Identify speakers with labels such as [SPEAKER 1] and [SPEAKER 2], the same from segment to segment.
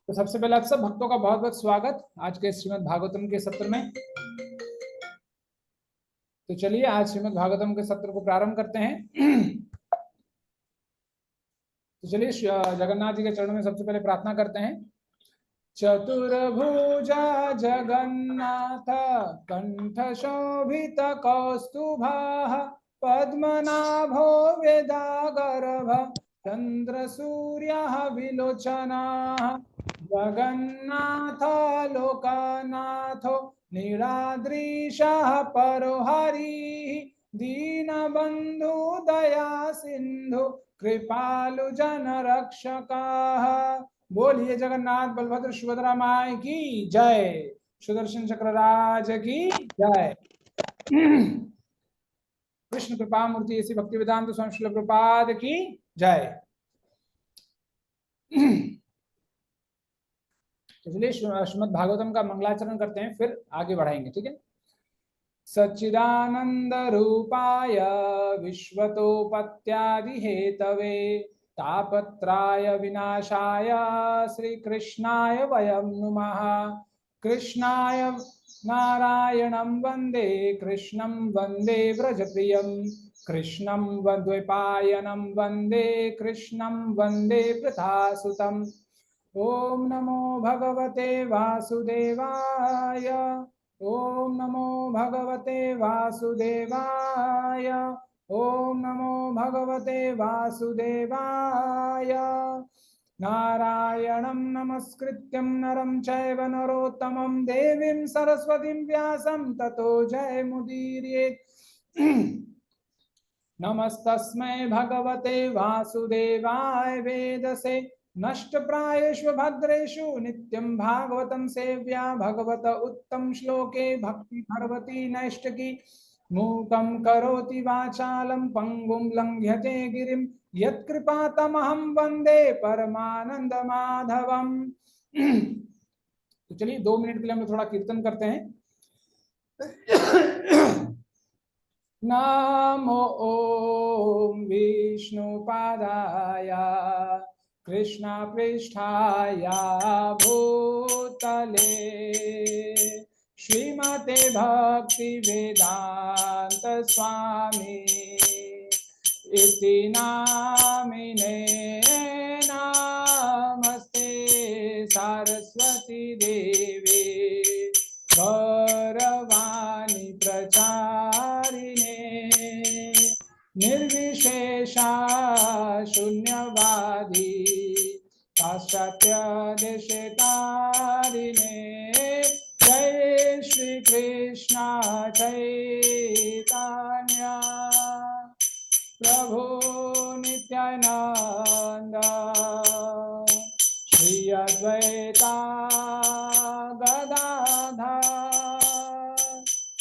[SPEAKER 1] तो सबसे पहले आप सब भक्तों का बहुत बहुत स्वागत आज के श्रीमद् भागवतम के सत्र में। तो चलिए आज श्रीमद् भागवतम के सत्र को प्रारंभ करते हैं। तो चलिए जगन्नाथ जी के चरणों में सबसे पहले प्रार्थना करते हैं। चतुर्भुजा जगन्नाथ कंठ शोभित कौस्तुभः पद्मनाभो वेदागर्भ चंद्र सूर्यः विलोचनाः जगन्नाथ लोकनाथो नीलाद्रीशः परो हरिः दीनबन्धु दया सिंधु कृपालु जनरक्षकाः। बोलिए जगन्नाथ बलभद्र सुभद्रा माई की जय। सुदर्शन चक्र राज की जय। कृष्ण कृपा मूर्ति ऐसी भक्ति वेदांत स्वामी श्रील प्रभुपाद की जय। इसलिए श्रीमद् भागवतम का मंगलाचरण करते हैं, फिर आगे बढ़ाएंगे। ठीक है। सच्चिदानंद रूपाय विश्वतोपत्यादि हेतवे तापत्राय विनाशाय श्रीकृष्णाय वयं नुमः। कृष्णाय नारायणं वन्दे कृष्णं वन्दे व्रजप्रियं कृष्णं द्वैपायनं वन्दे कृष्णं वन्दे वृथासुतम्। ओम नमो भगवते वासुदेवाय। ओम नमो भगवते वासुदेवाय। ओम नमो भगवते वासुदेवाय। नारायणं नमस्कृत्यं नरं चैव नरोत्तमं देवीं सरस्वतीं व्यासं ततो जयमुदीरयेत्। नमस्तस्मै भगवते वासुदेवाय वेदसे नष्ट प्रायेषु भद्रेषु नित्यं भागवतं सेव्या भगवत उत्तम श्लोके भक्ति भगवती नैष्टकी मूकं करोति वाचालं पंगुं लंघ्यते गिरिं यत्कृपातमहं वन्दे परमानंद माधवम। तो चलिए 2 मिनट के लिए हम थोड़ा कीर्तन करते हैं। नमो ॐ विष्णुपादाय कृष्णपृष्ठाय भूतले श्रीमते भक्तिवेदान्त स्वामी इति नामिने नमस्ते सरस्वती देवी गौरवाणी प्रचारिणे निर्विशेषा शून्यवादी पाश्चात्य देशतारिणे जय श्री कृष्ण चैतन्य प्रभु नित्यानंद श्री अद्वैता गदाधर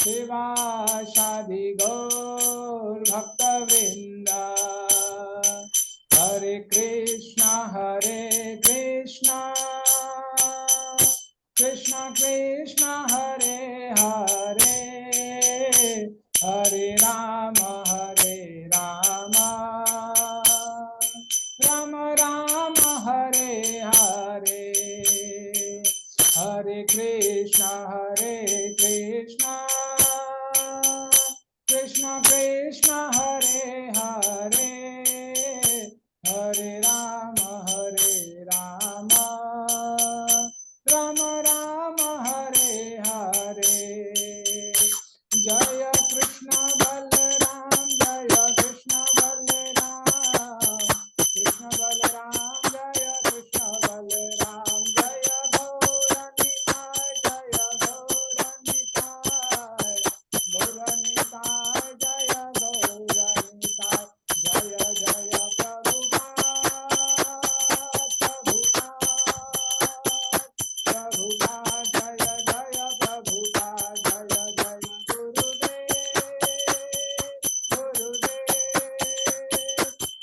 [SPEAKER 1] शिवासादि गौर भक्तवृंद। हरे कृष्णा कृष्णा कृष्णा हरे हरे हरे राम राम राम हरे हरे हरे कृष्णा कृष्णा कृष्णा हरे हरे हरे राम राम राम हरे हरे। जय कृष्ण बलराम जय कृष्ण बलराम कृष्ण बलराम जय कृष्ण बलराम जय गौरनिताय जय गौरनिताय गौरनिताय जय गौरनिताय जय जय प्रभुपाद जय जय प्रभुपाद जय जय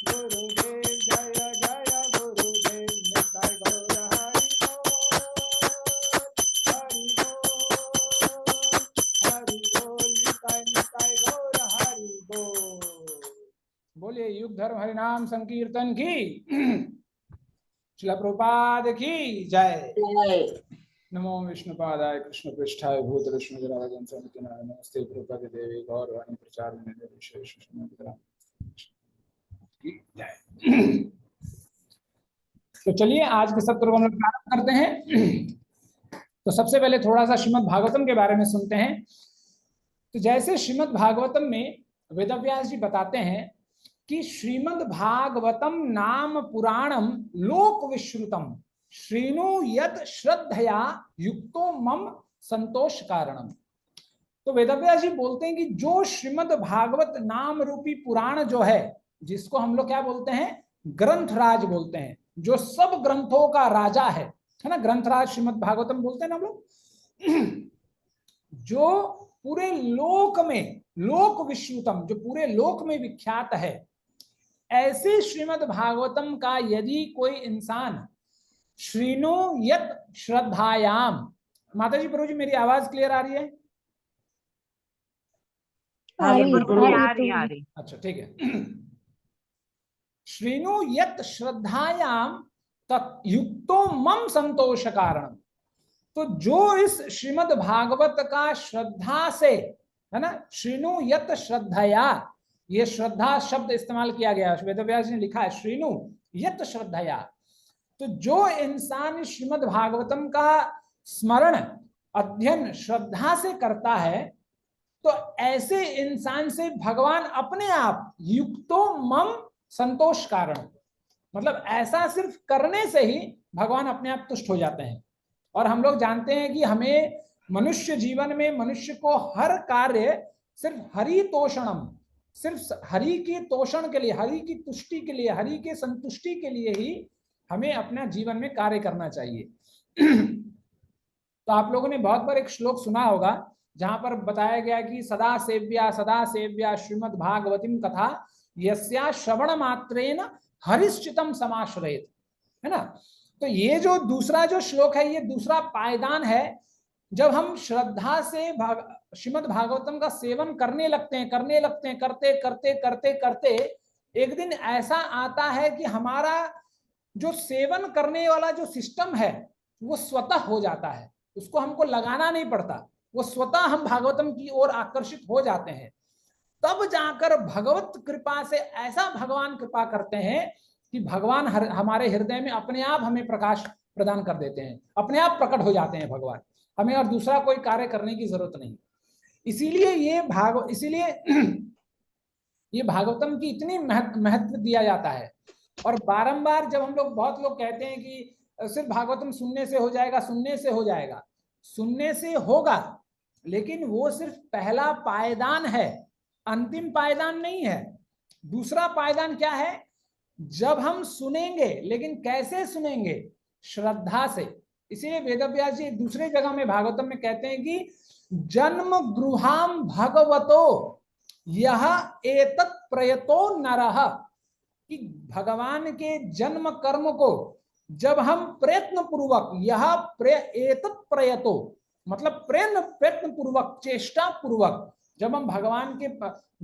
[SPEAKER 1] गुरुदेव जय जय गुरुदेव निताय गौर हरि बोल निताय गौर हरि बोल। बोलिए युग धर्म हरिनाम संकीर्तन की। श्रील प्रभुपाद की जय।
[SPEAKER 2] जय।
[SPEAKER 1] नमो विष्णुपादाय कृष्ण पृष्ठाय भूत विष्णु नमस्ते प्रभुपद देवी गौरवाणी प्रचार विशेष जय। तो चलिए आज के सत्र को हम लोग प्रारंभ करते हैं। तो सबसे पहले थोड़ा सा श्रीमद् भागवतम के बारे में सुनते हैं। तो जैसे श्रीमद् भागवतम में वेदव्यास जी बताते हैं कि श्रीमद् भागवतम नाम पुराणम लोक विश्रुतम श्रीनु यत श्रद्धया युक्तो मम संतोष कारणम। तो वेदव्यास जी बोलते हैं कि जो श्रीमद् भागवत नाम रूपी पुराण जो है, जिसको हम लोग क्या बोलते हैं, ग्रंथराज बोलते हैं, जो सब ग्रंथों का राजा है ना, ग्रंथराज श्रीमद् भागवतम बोलते हैं ना हम लोग। जो पूरे लोक में लोक विश्रुतम, जो पूरे लोक में विख्यात है, ऐसे श्रीमद् भागवतम का यदि कोई इंसान श्रीनो यत श्रद्धायाम। माता जी प्रभु जी मेरी आवाज क्लियर आ रही है?
[SPEAKER 2] आ रही।
[SPEAKER 1] अच्छा ठीक है। श्रीनु यत श्रद्धायाम युक्तो मम संतोष कारण। तो जो इस श्रीमद् भागवत का श्रद्धा से, है ना, श्रीनु यत श्रद्धया, ये श्रद्धा शब्द इस्तेमाल किया गया, वेदव्यास ने लिखा है श्रीनु यत श्रद्धया। तो जो इंसान श्रीमद् भागवतम का स्मरण अध्ययन श्रद्धा से करता है, तो ऐसे इंसान से भगवान अपने आप युक्तो मम संतोष कारण, मतलब ऐसा सिर्फ करने से ही भगवान अपने आप तुष्ट हो जाते हैं। और हम लोग जानते हैं कि हमें मनुष्य जीवन में मनुष्य को हर कार्य सिर्फ हरि तोषणम, सिर्फ हरि की तोषण के लिए, हरि की तुष्टि के लिए, हरि के संतुष्टि के लिए ही हमें अपना जीवन में कार्य करना चाहिए। तो आप लोगों ने बहुत बार एक श्लोक सुना होगा जहां पर बताया गया कि सदा सेव्या श्रीमद् भागवतीम कथा यस्या श्रवण मात्रेन हरिश्चितम समाश्रयेत, है ना। तो ये जो दूसरा जो श्लोक है, ये दूसरा पायदान है। जब हम श्रद्धा से श्रीमद् भागवतम का सेवन करने लगते हैं, करते करते करते करते एक दिन ऐसा आता है कि हमारा जो सेवन करने वाला जो सिस्टम है वो स्वतः हो जाता है, उसको हमको लगाना नहीं पड़ता, वो स्वतः हम भागवतम की ओर आकर्षित हो जाते हैं। तब जाकर भगवत कृपा से ऐसा भगवान कृपा करते हैं कि भगवान हमारे हृदय में अपने आप हमें प्रकाश प्रदान कर देते हैं, अपने आप प्रकट हो जाते हैं भगवान, हमें और दूसरा कोई कार्य करने की जरूरत नहीं। इसीलिए ये भागवतम की इतनी महत्व दिया जाता है। और बारंबार जब हम लोग, बहुत लोग कहते हैं कि सिर्फ भागवतम सुनने से हो जाएगा, सुनने से हो जाएगा, सुनने से होगा, लेकिन वो सिर्फ पहला पायदान है, अंतिम पायदान नहीं है। दूसरा पायदान क्या है? जब हम सुनेंगे, लेकिन कैसे सुनेंगे? श्रद्धा से। इसीलिए वेदव्यास जी दूसरे जगह में भागवतम में कहते हैं कि जन्म गृहाम भगवतो यह एतत् प्रयतो नरः, कि भगवान के जन्म कर्म को जब हम प्रयत्न पूर्वक, यह एतत् प्रयतो मतलब प्रयत्न पूर्वक, चेष्टा पूर्वक जब हम भगवान के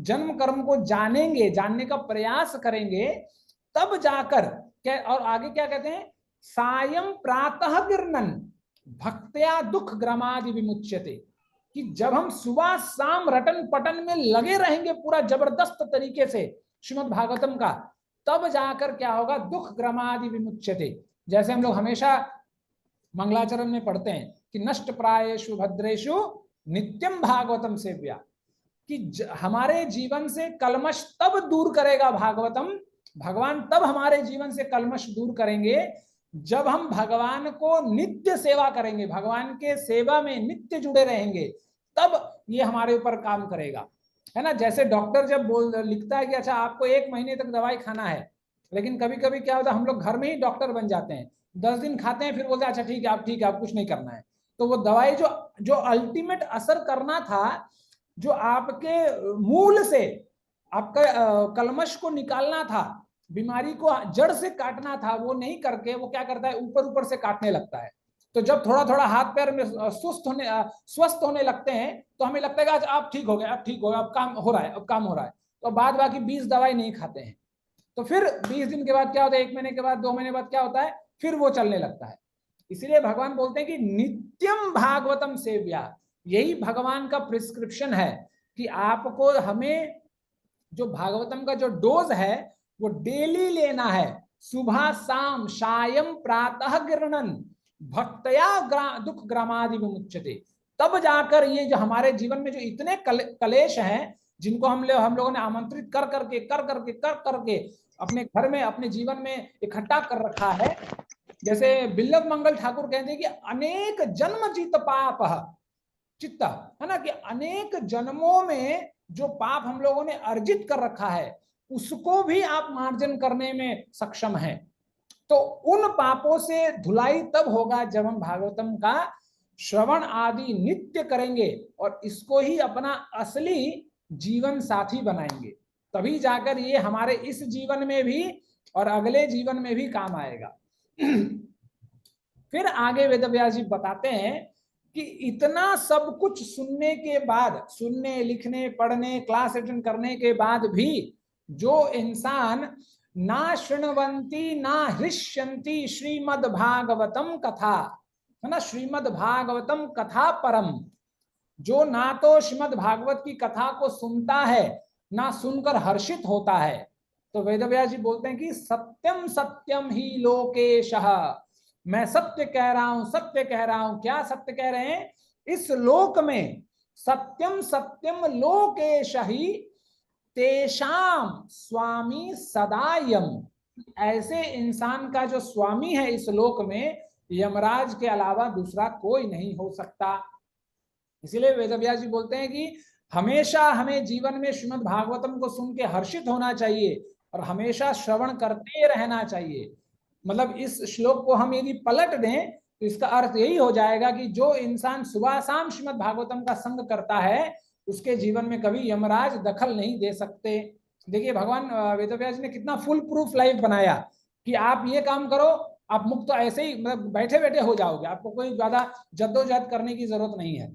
[SPEAKER 1] जन्म कर्म को जानेंगे, जानने का प्रयास करेंगे, तब जाकर और आगे क्या कहते हैं, सायं प्रातः गिरनन भक्त्या दुख ग्रमादि विमुच्यते, कि जब हम सुबह शाम रटन पटन में लगे रहेंगे पूरा जबरदस्त तरीके से श्रीमद् भागवतम का, तब जाकर क्या होगा, दुख ग्रमादि विमुच्यते। जैसे हम लोग हमेशा मंगलाचरण में पढ़ते हैं कि नष्ट प्रायेषु भद्रेषु नित्यम भागवतम सेव्या, कि हमारे जीवन से कलमश तब दूर करेगा भागवतम, भगवान तब हमारे जीवन से कलमश दूर करेंगे जब हम भगवान को नित्य सेवा करेंगे, भगवान के सेवा में नित्य जुड़े रहेंगे, तब ये हमारे ऊपर काम करेगा, है ना। जैसे डॉक्टर जब लिखता है कि अच्छा आपको 1 महीने तक दवाई खाना है, लेकिन कभी कभी क्या होता है, हम लोग घर में ही डॉक्टर बन जाते हैं, 10 दिन खाते हैं, फिर बोलते हैं अच्छा ठीक है आप कुछ नहीं करना है। तो वो दवाई जो अल्टीमेट असर करना था, जो आपके मूल से आपका कलमश को निकालना था, बीमारी को जड़ से काटना था, वो नहीं करके वो क्या करता है, ऊपर ऊपर से काटने लगता है। तो जब थोड़ा थोड़ा हाथ पैर में स्वस्थ होने लगते हैं, तो हमें लगता है कि आप ठीक हो गए, अब काम हो रहा है, तो बाद बाकी 20 दवाई नहीं खाते हैं। तो फिर 20 दिन के बाद क्या होता है, 1 महीने के बाद, 2 महीने बाद क्या होता है, फिर वो चलने लगता है। इसलिए भगवान बोलते हैं कि नित्यम भागवतम सेव्या, यही भगवान का प्रिस्क्रिप्शन है कि आपको, हमें जो भागवतम का जो डोज है वो डेली लेना है, सुबह शाम सायं प्रातः गृह्णन् भक्तया दुख ग्रामादि विमुच्यते। तब जाकर ये जो हमारे जीवन में जो इतने कलेश हैं, जिनको हम लोगों ने आमंत्रित कर करके अपने घर में, अपने जीवन में इकट्ठा कर रखा है। जैसे बिल्लभ मंगल ठाकुर कहते हैं कि अनेक जन्म जीत पाप चित्त, है ना, कि अनेक जन्मों में जो पाप हम लोगों ने अर्जित कर रखा है उसको भी आप मार्जन करने में सक्षम हैं। तो उन पापों से धुलाई तब होगा जब हम भागवतम का श्रवण आदि नित्य करेंगे और इसको ही अपना असली जीवन साथी बनाएंगे, तभी जाकर ये हमारे इस जीवन में भी और अगले जीवन में भी काम आएगा। फिर आगे वेदव्यास जी बताते हैं कि इतना सब कुछ सुनने के बाद, सुनने लिखने पढ़ने क्लास अटेंड करने के बाद भी जो इंसान ना शृण्वन्ति ना हृष्यन्ति श्रीमद् भागवतम कथा, है ना, श्रीमद् भागवतम कथा परम, जो ना तो श्रीमद् भागवत की कथा को सुनता है ना सुनकर हर्षित होता है, तो वेदव्यास जी बोलते हैं कि सत्यम सत्यम ही लोकेशः, मैं सत्य कह रहा हूं, सत्य कह रहा हूं। क्या सत्य कह रहे हैं? इस लोक में सत्यम सत्यम लोकेश ही तेषाम स्वामी सदायम, ऐसे इंसान का जो स्वामी है इस लोक में यमराज के अलावा दूसरा कोई नहीं हो सकता। इसीलिए वेदव्यास जी बोलते हैं कि हमेशा हमें जीवन में श्रीमद् भागवतम को सुन के हर्षित होना चाहिए और हमेशा श्रवण करते रहना चाहिए। मतलब इस श्लोक को हम यदि पलट दें तो इसका अर्थ यही हो जाएगा कि जो इंसान सुबह शाम श्रीमद् भागवतम का संग करता है उसके जीवन में कभी यमराज दखल नहीं दे सकते। देखिए भगवान वेदव्यास जी ने कितना फुल प्रूफ लाइफ बनाया कि आप ये काम करो, आप मुक्त ऐसे ही मतलब बैठे बैठे हो जाओगे, आपको कोई ज्यादा जद्दोजहद करने की जरूरत नहीं है।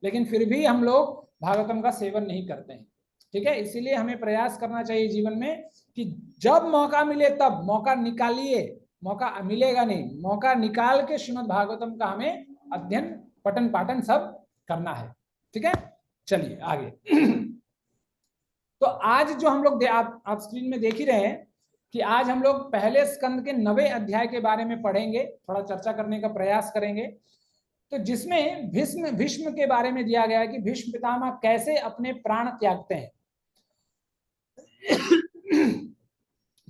[SPEAKER 1] लेकिन फिर भी हम लोग भागवतम का सेवन नहीं करते हैं। ठीक है, इसीलिए हमें प्रयास करना चाहिए जीवन में कि जब मौका मिले तब मौका निकालिए, मौका मिलेगा नहीं, मौका निकाल के श्रीमद् भागवतम का हमें अध्ययन पठन पाठन सब करना है। ठीक है, चलिए आगे। तो आज जो हम लोग आप स्क्रीन में देख ही रहे हैं कि आज हम लोग पहले स्कंद के 9वें अध्याय के बारे में पढ़ेंगे, थोड़ा चर्चा करने का प्रयास करेंगे। तो जिसमें भीष्म के बारे में दिया गया है कि भीष्म पितामह कैसे अपने प्राण त्यागते हैं।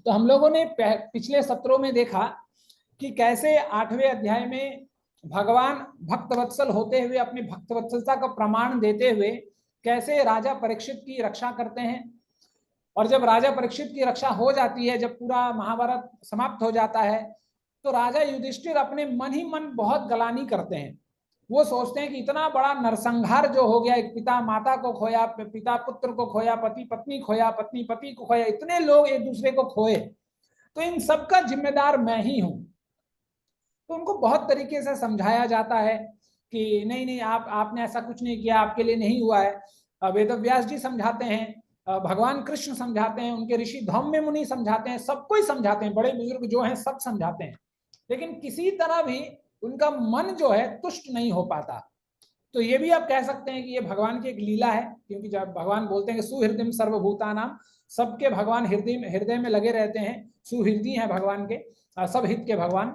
[SPEAKER 1] तो हम लोगों ने पिछले सत्रों में देखा कि कैसे 8वें अध्याय में भगवान भक्तवत्सल होते हुए अपनी भक्तवत्सलता का प्रमाण देते हुए कैसे राजा परीक्षित की रक्षा करते हैं, और जब राजा परीक्षित की रक्षा हो जाती है, जब पूरा महाभारत समाप्त हो जाता है, तो राजा युधिष्ठिर अपने मन ही मन बहुत गलानी करते हैं। वो सोचते हैं कि इतना बड़ा नरसंहार जो हो गया, एक पिता माता को खोया, पिता पुत्र को खोया, पति पत्नी खोया, पत्नी पति को खोया, इतने लोग एक दूसरे को खोए, तो इन सबका जिम्मेदार मैं ही हूं। तो उनको बहुत तरीके से समझाया जाता है कि नहीं नहीं, आपने ऐसा कुछ नहीं किया, आपके लिए नहीं हुआ है। वेदव्यास जी समझाते हैं, भगवान कृष्ण समझाते हैं, उनके ऋषि धौम्य मुनि समझाते हैं, सबको ही समझाते हैं, बड़े बुजुर्ग जो हैं सब समझाते हैं, लेकिन किसी तरह भी उनका मन जो है तुष्ट नहीं हो पाता। तो ये भी आप कह सकते हैं कि ये भगवान की एक लीला है, क्योंकि जब भगवान बोलते हैं कि सुहृदय सर्वभूतानाम, सबके भगवान हृदय में लगे रहते हैं, सुहृदय हैं भगवान के, सब हित के भगवान।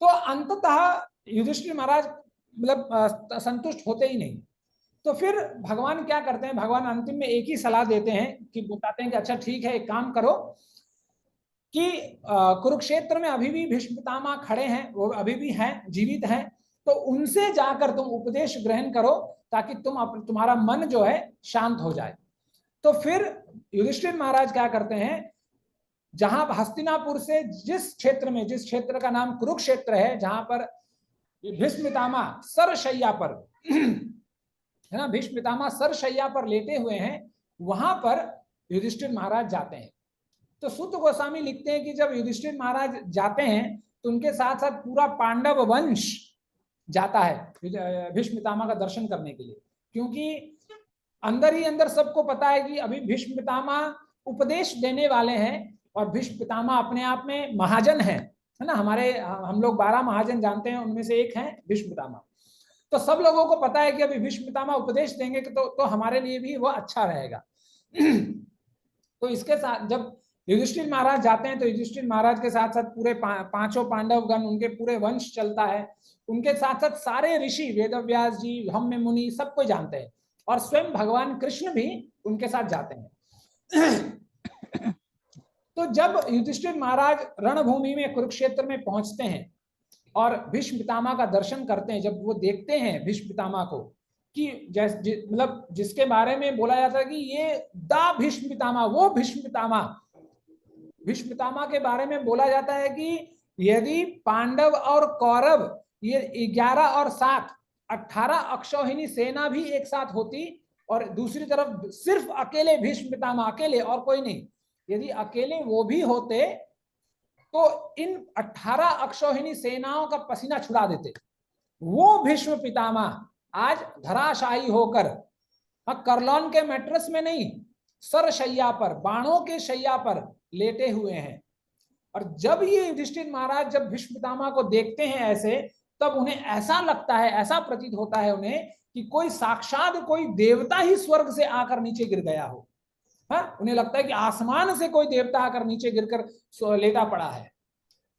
[SPEAKER 1] तो अंततः युधिष्ठिर महाराज मतलब संतुष्ट होते ही नहीं। तो फिर भगवान क्या करते हैं, भगवान अंतिम में एक ही सलाह देते हैं कि बताते हैं कि अच्छा ठीक है, एक काम करो कि कुरुक्षेत्र में अभी भी भीष्म पितामह खड़े हैं, वो अभी भी हैं, जीवित हैं, तो उनसे जाकर तुम उपदेश ग्रहण करो ताकि तुम्हारा मन जो है शांत हो जाए। तो फिर युधिष्ठिर महाराज क्या करते हैं, जहां हस्तिनापुर से जिस क्षेत्र का नाम कुरुक्षेत्र है, जहां पर भीष्म पितामह सरशैया पर है ना, भीष्म पितामह सरशैया पर लेटे हुए हैं, वहां पर युधिष्ठिर महाराज जाते हैं। तो सूत गोस्वामी लिखते हैं कि जब युधिष्ठिर महाराज जाते हैं तो उनके साथ साथ पूरा पांडव वंश जाता है भीष्म पितामह का दर्शन करने के लिए, क्योंकि अंदर ही अंदर सबको पता है कि अभी भीष्म पितामह उपदेश देने वाले हैं और भीष्म पितामह अपने आप में महाजन हैं, है ना। हमारे हम लोग 12 महाजन जानते हैं, उनमें से एक हैं भीष्म पितामह। तो सब लोगों को पता है कि अभी भीष्म पितामह उपदेश देंगे तो हमारे लिए भी वो अच्छा रहेगा। तो इसके साथ जब युधिष्ठिर महाराज जाते हैं तो युधिष्ठिर महाराज के साथ साथ पूरे पांचों पांडवगण, उनके पूरे वंश चलता है। उनके साथ साथ सारे ऋषि, वेदव्यास जी, हम्य मुनि, सबको जानते हैं, और स्वयं भगवान कृष्ण भी उनके साथ जाते हैं। तो जब युधिष्ठिर महाराज रणभूमि में कुरुक्षेत्र में पहुंचते हैं और भीष्म पितामह का दर्शन करते हैं, जब वो देखते हैं भीष्म पितामह को, कि मतलब जिसके बारे में बोला जाता है कि ये दा भीष्म पितामह, वो भीष्म पितामह, भीष्म पितामह के बारे में बोला जाता है कि यदि पांडव और कौरव ये 11 और 7 18 अक्षौहिणी सेना भी एक साथ होती, और दूसरी तरफ सिर्फ अकेले भीष्म पितामह, अकेले और कोई नहीं, यदि अकेले वो भी होते तो इन 18 अक्षौहिणी सेनाओं का पसीना छुड़ा देते। वो भीष्म पितामह आज धराशायी होकर, करलौन के मैट्रेस में नहीं, सरशैया पर, बाणों के शैया पर लेटे हुए हैं। और जब ये युधिष्ठिर महाराज जब भीष्म पितामह को देखते हैं ऐसे, तब उन्हें ऐसा लगता है, ऐसा प्रतीत होता है उन्हें कि कोई साक्षात कोई देवता ही स्वर्ग से आकर नीचे गिर गया हो। हाँ, उन्हें लगता है कि आसमान से कोई देवता आकर नीचे गिरकर लेटा पड़ा है।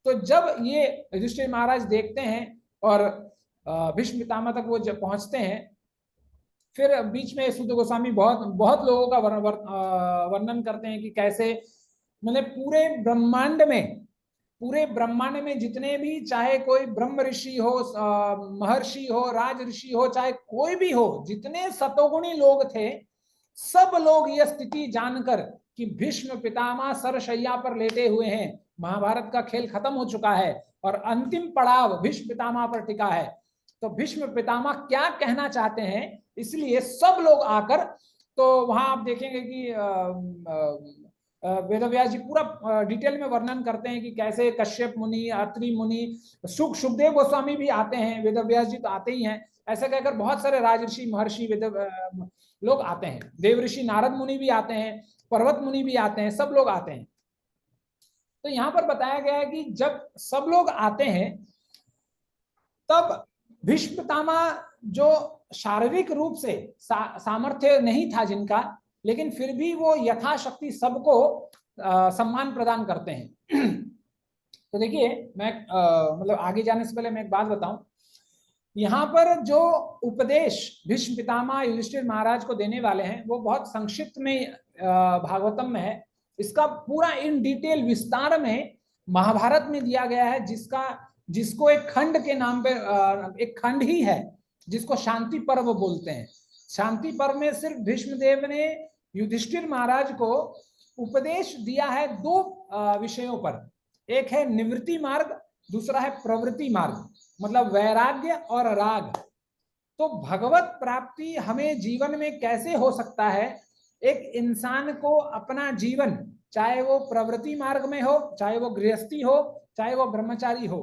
[SPEAKER 1] तो जब ये युधिष्ठिर महाराज देखते हैं और भीष्म पितामह तक वो जब पहुंचते हैं, फिर बीच में सूत गोस्वामी बहुत बहुत लोगों का वर्णन करते हैं कि कैसे मतलब पूरे ब्रह्मांड में जितने भी, चाहे कोई ब्रह्म ऋषि हो, महर्षि हो, राज ऋषि हो, चाहे कोई भी हो, जितने सतोगुणी लोग थे, सब लोग यह स्थिति जानकर कि भीष्म पितामह सरशैया पर लेटे हुए हैं, महाभारत का खेल खत्म हो चुका है और अंतिम पड़ाव भीष्म पितामह पर टिका है, तो भीष्म पितामह क्या कहना चाहते हैं, इसलिए सब लोग आकर, तो वहां आप देखेंगे कि वेदव्यास जी पूरा डिटेल में वर्णन करते हैं कि कैसे कश्यप मुनि, अत्रि मुनि, सुखदेव गोस्वामी भी आते हैं, वेदव्यास जी तो आते ही हैं, ऐसा कहकर बहुत सारे राजऋषि, महर्षि, लोग आते हैं, देव ऋषि नारद मुनि भी आते हैं, पर्वत मुनि भी आते हैं, सब लोग आते हैं। तो यहाँ पर बताया गया है कि जब सब लोग आते हैं तब भीष्म पितामह, जो शारीरिक रूप से सामर्थ्य नहीं था जिनका, लेकिन फिर भी वो यथाशक्ति सबको सम्मान प्रदान करते हैं। तो देखिए, मैं मतलब आगे जाने से पहले मैं एक बात बताऊं, यहाँ पर जो उपदेश भीष्म पितामह युधिष्ठिर महाराज को देने वाले हैं वो बहुत संक्षिप्त में भागवतम में है। इसका पूरा इन डिटेल विस्तार में महाभारत में दिया गया है, जिसको एक खंड के नाम पे, एक खंड ही है जिसको शांति पर्व बोलते हैं। शांति पर्व में सिर्फ भीष्मदेव ने युधिष्ठिर महाराज को उपदेश दिया है 2 विषयों पर, एक है निवृत्ति मार्ग, दूसरा है प्रवृत्ति मार्ग, मतलब वैराग्य और राग। तो भगवत प्राप्ति हमें जीवन में कैसे हो सकता है, एक इंसान को अपना जीवन, चाहे वो प्रवृत्ति मार्ग में हो, चाहे वो गृहस्थी हो, चाहे वो ब्रह्मचारी हो,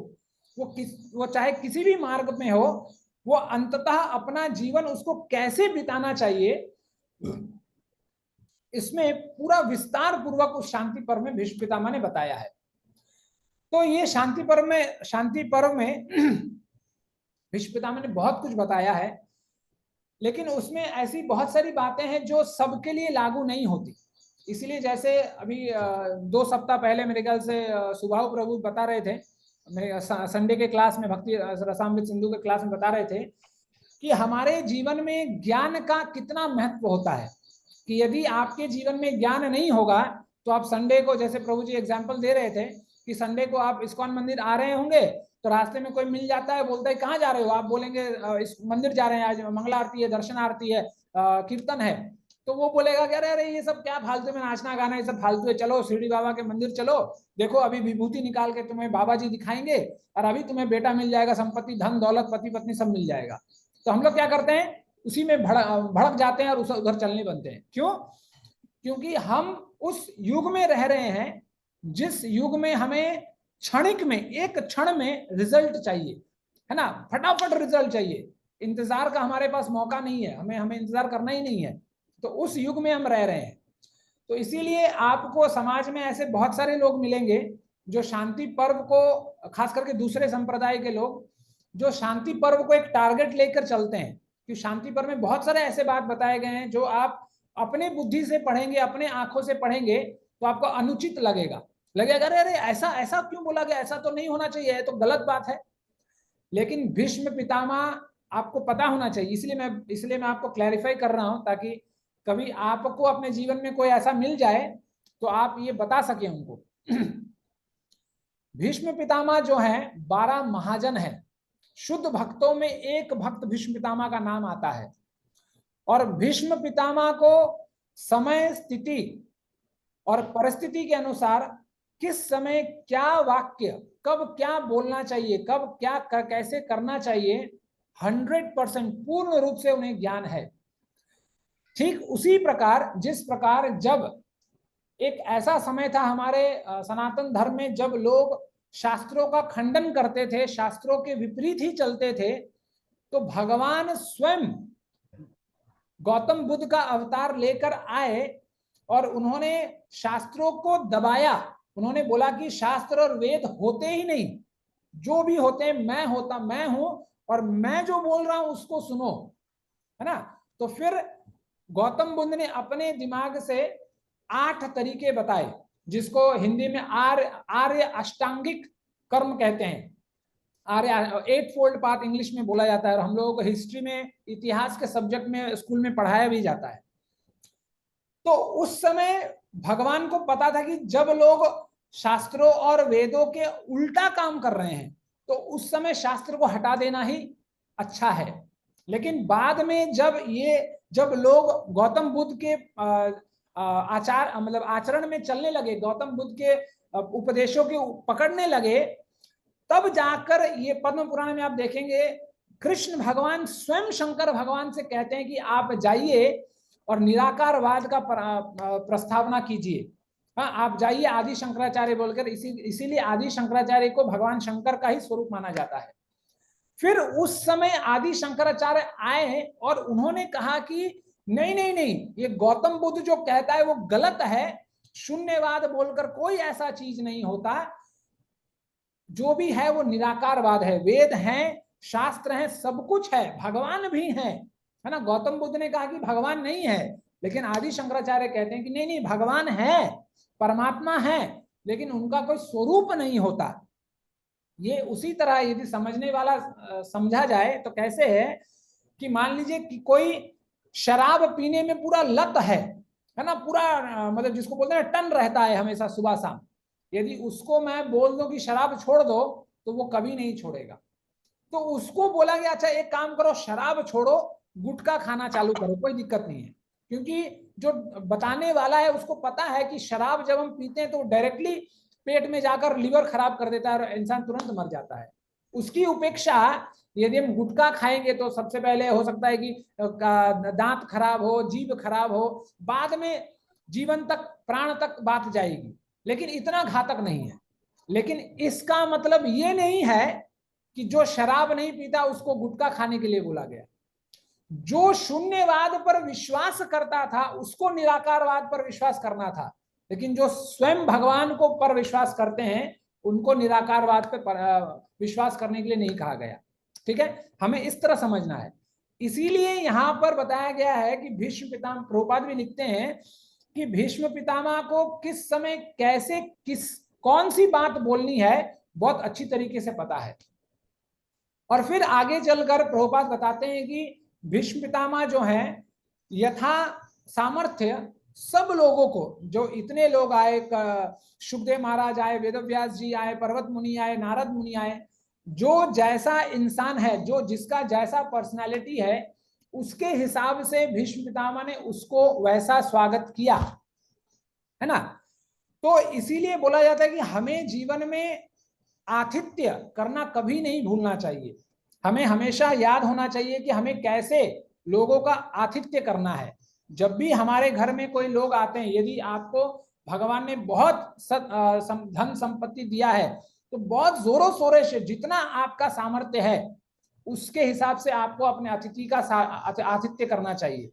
[SPEAKER 1] वो चाहे किसी भी मार्ग में हो, वो अंततः अपना जीवन उसको कैसे बिताना चाहिए, इसमें पूरा विस्तार पूर्वक उस शांति पर्व में भीष्म पितामह ने बताया है। तो ये शांति पर्व में भीष्म पितामह ने बहुत कुछ बताया है, लेकिन उसमें ऐसी बहुत सारी बातें हैं जो सबके लिए लागू नहीं होती। इसलिए जैसे अभी 2 सप्ताह पहले मेरे ख्याल से सुभाव प्रभु बता रहे थे, मेरे संडे के क्लास में, भक्ति रसामृत सिंधु के क्लास में बता रहे थे कि हमारे जीवन में ज्ञान का कितना महत्व होता है, कि यदि आपके जीवन में ज्ञान नहीं होगा तो आप संडे को, जैसे प्रभु जी एग्जाम्पल दे रहे थे कि संडे को आप इस्कॉन मंदिर आ रहे होंगे तो रास्ते में कोई मिल जाता है, बोलता है कहाँ जा रहे हो, आप बोलेंगे इस मंदिर जा रहे हैं, आज मंगला आरती है, दर्शन आरती है, कीर्तन है, तो वो बोलेगा कि अरे ये सब क्या फालतू में नाचना गाना, ये सब फालतू है, चलो शिरडी बाबा के मंदिर चलो, देखो अभी विभूति निकाल के तुम्हें बाबा जी दिखाएंगे और अभी तुम्हें बेटा मिल जाएगा, संपत्ति, धन दौलत, पति पत्नी सब मिल जाएगा। तो हम लोग क्या करते हैं, उसी में भड़क जाते हैं और उधर चलने बनते हैं। क्यों? क्योंकि हम उस युग में रह रहे हैं जिस युग में हमें क्षणिक में, एक क्षण में रिजल्ट चाहिए, है ना, फटाफट रिजल्ट चाहिए, इंतजार का हमारे पास मौका नहीं है, हमें इंतजार करना ही नहीं है। तो उस युग में हम रह रहे हैं। तो इसीलिए आपको समाज में ऐसे बहुत सारे लोग मिलेंगे जो शांति पर्व को, खास करके दूसरे संप्रदाय के लोग जो शांति पर्व को एक टारगेट लेकर चलते हैं, कि शांति पर्व में बहुत सारे ऐसे बात बताए गए हैं जो आप अपने बुद्धि से पढ़ेंगे, अपने आंखों से पढ़ेंगे तो आपको अनुचित लगेगा, अरे अरे ऐसा ऐसा क्यों बोला गया, ऐसा तो नहीं होना चाहिए, तो गलत बात है। लेकिन भीष्म पितामह आपको पता होना चाहिए, इसलिए मैं आपको क्लैरिफाई कर रहा हूं, ताकि कभी आपको अपने जीवन में कोई ऐसा मिल जाए तो आप ये बता सके उनको। भीष्म पितामह जो है 12 महाजन है, शुद्ध भक्तों में एक भक्त भीष्म पितामह का नाम आता है। और भीष्म पितामह को समय, स्थिति और परिस्थिति के अनुसार किस समय क्या वाक्य, कब क्या बोलना चाहिए, कब क्या कैसे करना चाहिए, 100% पूर्ण रूप से उन्हें ज्ञान है। ठीक उसी प्रकार जिस प्रकार जब एक ऐसा समय था हमारे सनातन धर्म में जब लोग शास्त्रों का खंडन करते थे, शास्त्रों के विपरीत ही चलते थे, तो भगवान स्वयं गौतम बुद्ध का अवतार लेकर आए और उन्होंने शास्त्रों को दबाया। उन्होंने बोला कि शास्त्र और वेद होते ही नहीं, जो भी होते हैं मैं हूं और मैं जो बोल रहा हूं उसको सुनो, है ना। तो फिर गौतम बुद्ध ने अपने दिमाग से 8 तरीके बताए, जिसको हिंदी में आर्य अष्टांगिक कर्म कहते हैं। आर्य 8 फोल्ड पाथ इंग्लिश में बोला जाता है, और हम लोगों को हिस्ट्री में, इतिहास के सब्जेक्ट में स्कूल में पढ़ाया भी जाता है। तो उस समय भगवान को पता था कि जब लोग शास्त्रों और वेदों के उल्टा काम कर रहे हैं तो उस समय शास्त्र को हटा देना ही अच्छा है। लेकिन बाद में जब लोग गौतम बुद्ध के आचरण में चलने लगे, गौतम बुद्ध के उपदेशों के पकड़ने लगे, तब जाकर ये पद्म पुराण में आप देखेंगे कृष्ण भगवान स्वयं शंकर भगवान से कहते हैं कि आप जाइए और निराकारवाद का प्रस्तावना कीजिए। हाँ, आप जाइए आदि शंकराचार्य बोलकर, इसीलिए आदि शंकराचार्य को भगवान शंकर का ही स्वरूप माना जाता है। फिर उस समय आदि शंकराचार्य आए और उन्होंने कहा कि नहीं नहीं नहीं, ये गौतम बुद्ध जो कहता है वो गलत है, शून्यवाद बोलकर कोई ऐसा चीज नहीं होता, जो भी है वो निराकारवाद है, वेद हैं, शास्त्र हैं, सब कुछ है, भगवान भी है ना। गौतम बुद्ध ने कहा कि भगवान नहीं है, लेकिन आदि शंकराचार्य कहते हैं कि नहीं नहीं, भगवान है, परमात्मा है, लेकिन उनका कोई स्वरूप नहीं होता। ये उसी तरह यदि समझने वाला समझा जाए तो कैसे है कि मान लीजिए कि कोई शराब पीने में पूरा लत है ना, पूरा मतलब जिसको बोलते हैं टन रहता है हमेशा सुबह शाम, यदि उसको मैं बोल दूं कि शराब छोड़ दो तो वो कभी नहीं छोड़ेगा। तो उसको बोला गया अच्छा एक काम करो, शराब छोड़ो, गुटखा खाना चालू करो, कोई दिक्कत नहीं है, क्योंकि जो बताने वाला है उसको पता है कि शराब जब हम पीते हैं तो डायरेक्टली पेट में जाकर लिवर खराब कर देता है और इंसान तुरंत मर जाता है। उसकी उपेक्षा यदि हम गुटखा खाएंगे तो सबसे पहले हो सकता है कि दांत खराब हो, जीभ खराब हो, बाद में जीवन तक, प्राण तक बात जाएगी, लेकिन इतना घातक नहीं है। लेकिन इसका मतलब ये नहीं है कि जो शराब नहीं पीता उसको गुटखा खाने के लिए बोला गया। जो शून्यवाद पर विश्वास करता था उसको निराकारवाद पर विश्वास करना था, लेकिन जो स्वयं भगवान को पर विश्वास करते हैं उनको निराकारवाद पर विश्वास करने के लिए नहीं कहा गया। ठीक है, हमें इस तरह समझना है। इसीलिए यहां पर बताया गया है कि भीष्म पितामह, प्रभुपाद भी लिखते हैं कि भीष्म पितामह को किस समय कैसे कौन सी बात बोलनी है बहुत अच्छी तरीके से पता है। और फिर आगे चलकर प्रभुपाद बताते हैं कि भीष्म पितामह जो है यथा सामर्थ्य सब लोगों को, जो इतने लोग आए, शुभदेव महाराज आए, वेदव्यास जी आए, पर्वत मुनि आए, नारद मुनि आए, जो जैसा इंसान है, जो जिसका जैसा पर्सनालिटी है, उसके हिसाब से भीष्म पितामह ने उसको वैसा स्वागत किया, है ना। तो इसीलिए बोला जाता है कि हमें जीवन में आतिथ्य करना कभी नहीं भूलना चाहिए। हमें हमेशा याद होना चाहिए कि हमें कैसे लोगों का आतिथ्य करना है। जब भी हमारे घर में कोई लोग आते हैं, यदि आपको भगवान ने बहुत धन संपत्ति दिया है तो बहुत जोरों शोरों से, जितना आपका सामर्थ्य है उसके हिसाब से आपको अपने अतिथि का आतिथ्य करना चाहिए।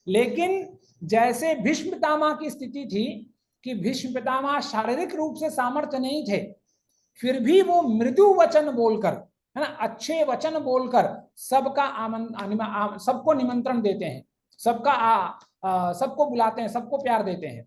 [SPEAKER 1] लेकिन जैसे भीष्म पितामह की स्थिति थी कि भीष्म पितामह शारीरिक रूप से सामर्थ्य नहीं थे, फिर भी वो मृदु वचन बोलकर, है ना, अच्छे वचन बोलकर सबको निमंत्रण देते हैं, सबको बुलाते हैं, सबको प्यार देते हैं।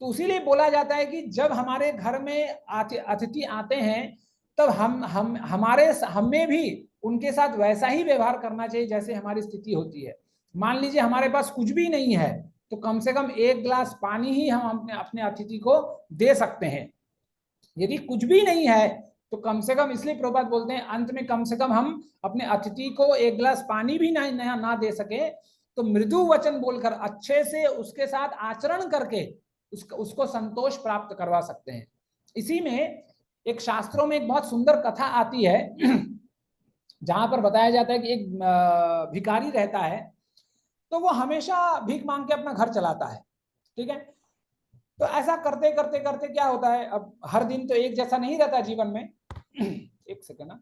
[SPEAKER 1] तो इसीलिए बोला जाता है कि जब हमारे घर में अतिथि आते हैं तब हमें भी उनके साथ वैसा ही व्यवहार करना चाहिए जैसे हमारी स्थिति होती है। मान लीजिए हमारे पास कुछ भी नहीं है तो कम से कम 1 गिलास पानी ही हम अपने अतिथि को दे सकते हैं। यदि कुछ भी नहीं है तो कम से कम, इसलिए प्रभुपाद बोलते हैं अंत में कम से कम हम अपने अतिथि को 1 गिलास पानी भी ना दे सके तो मृदु वचन बोलकर अच्छे से उसके साथ आचरण करके उसको संतोष प्राप्त करवा सकते हैं। इसी में एक शास्त्रों में एक बहुत सुंदर कथा आती है जहां पर बताया जाता है कि एक भिखारी रहता है, तो वो हमेशा भीख मांग के अपना घर चलाता है। ठीक है, तो ऐसा करते करते करते क्या होता है, अब हर दिन तो एक जैसा नहीं रहता जीवन में। एक सेकंड ना,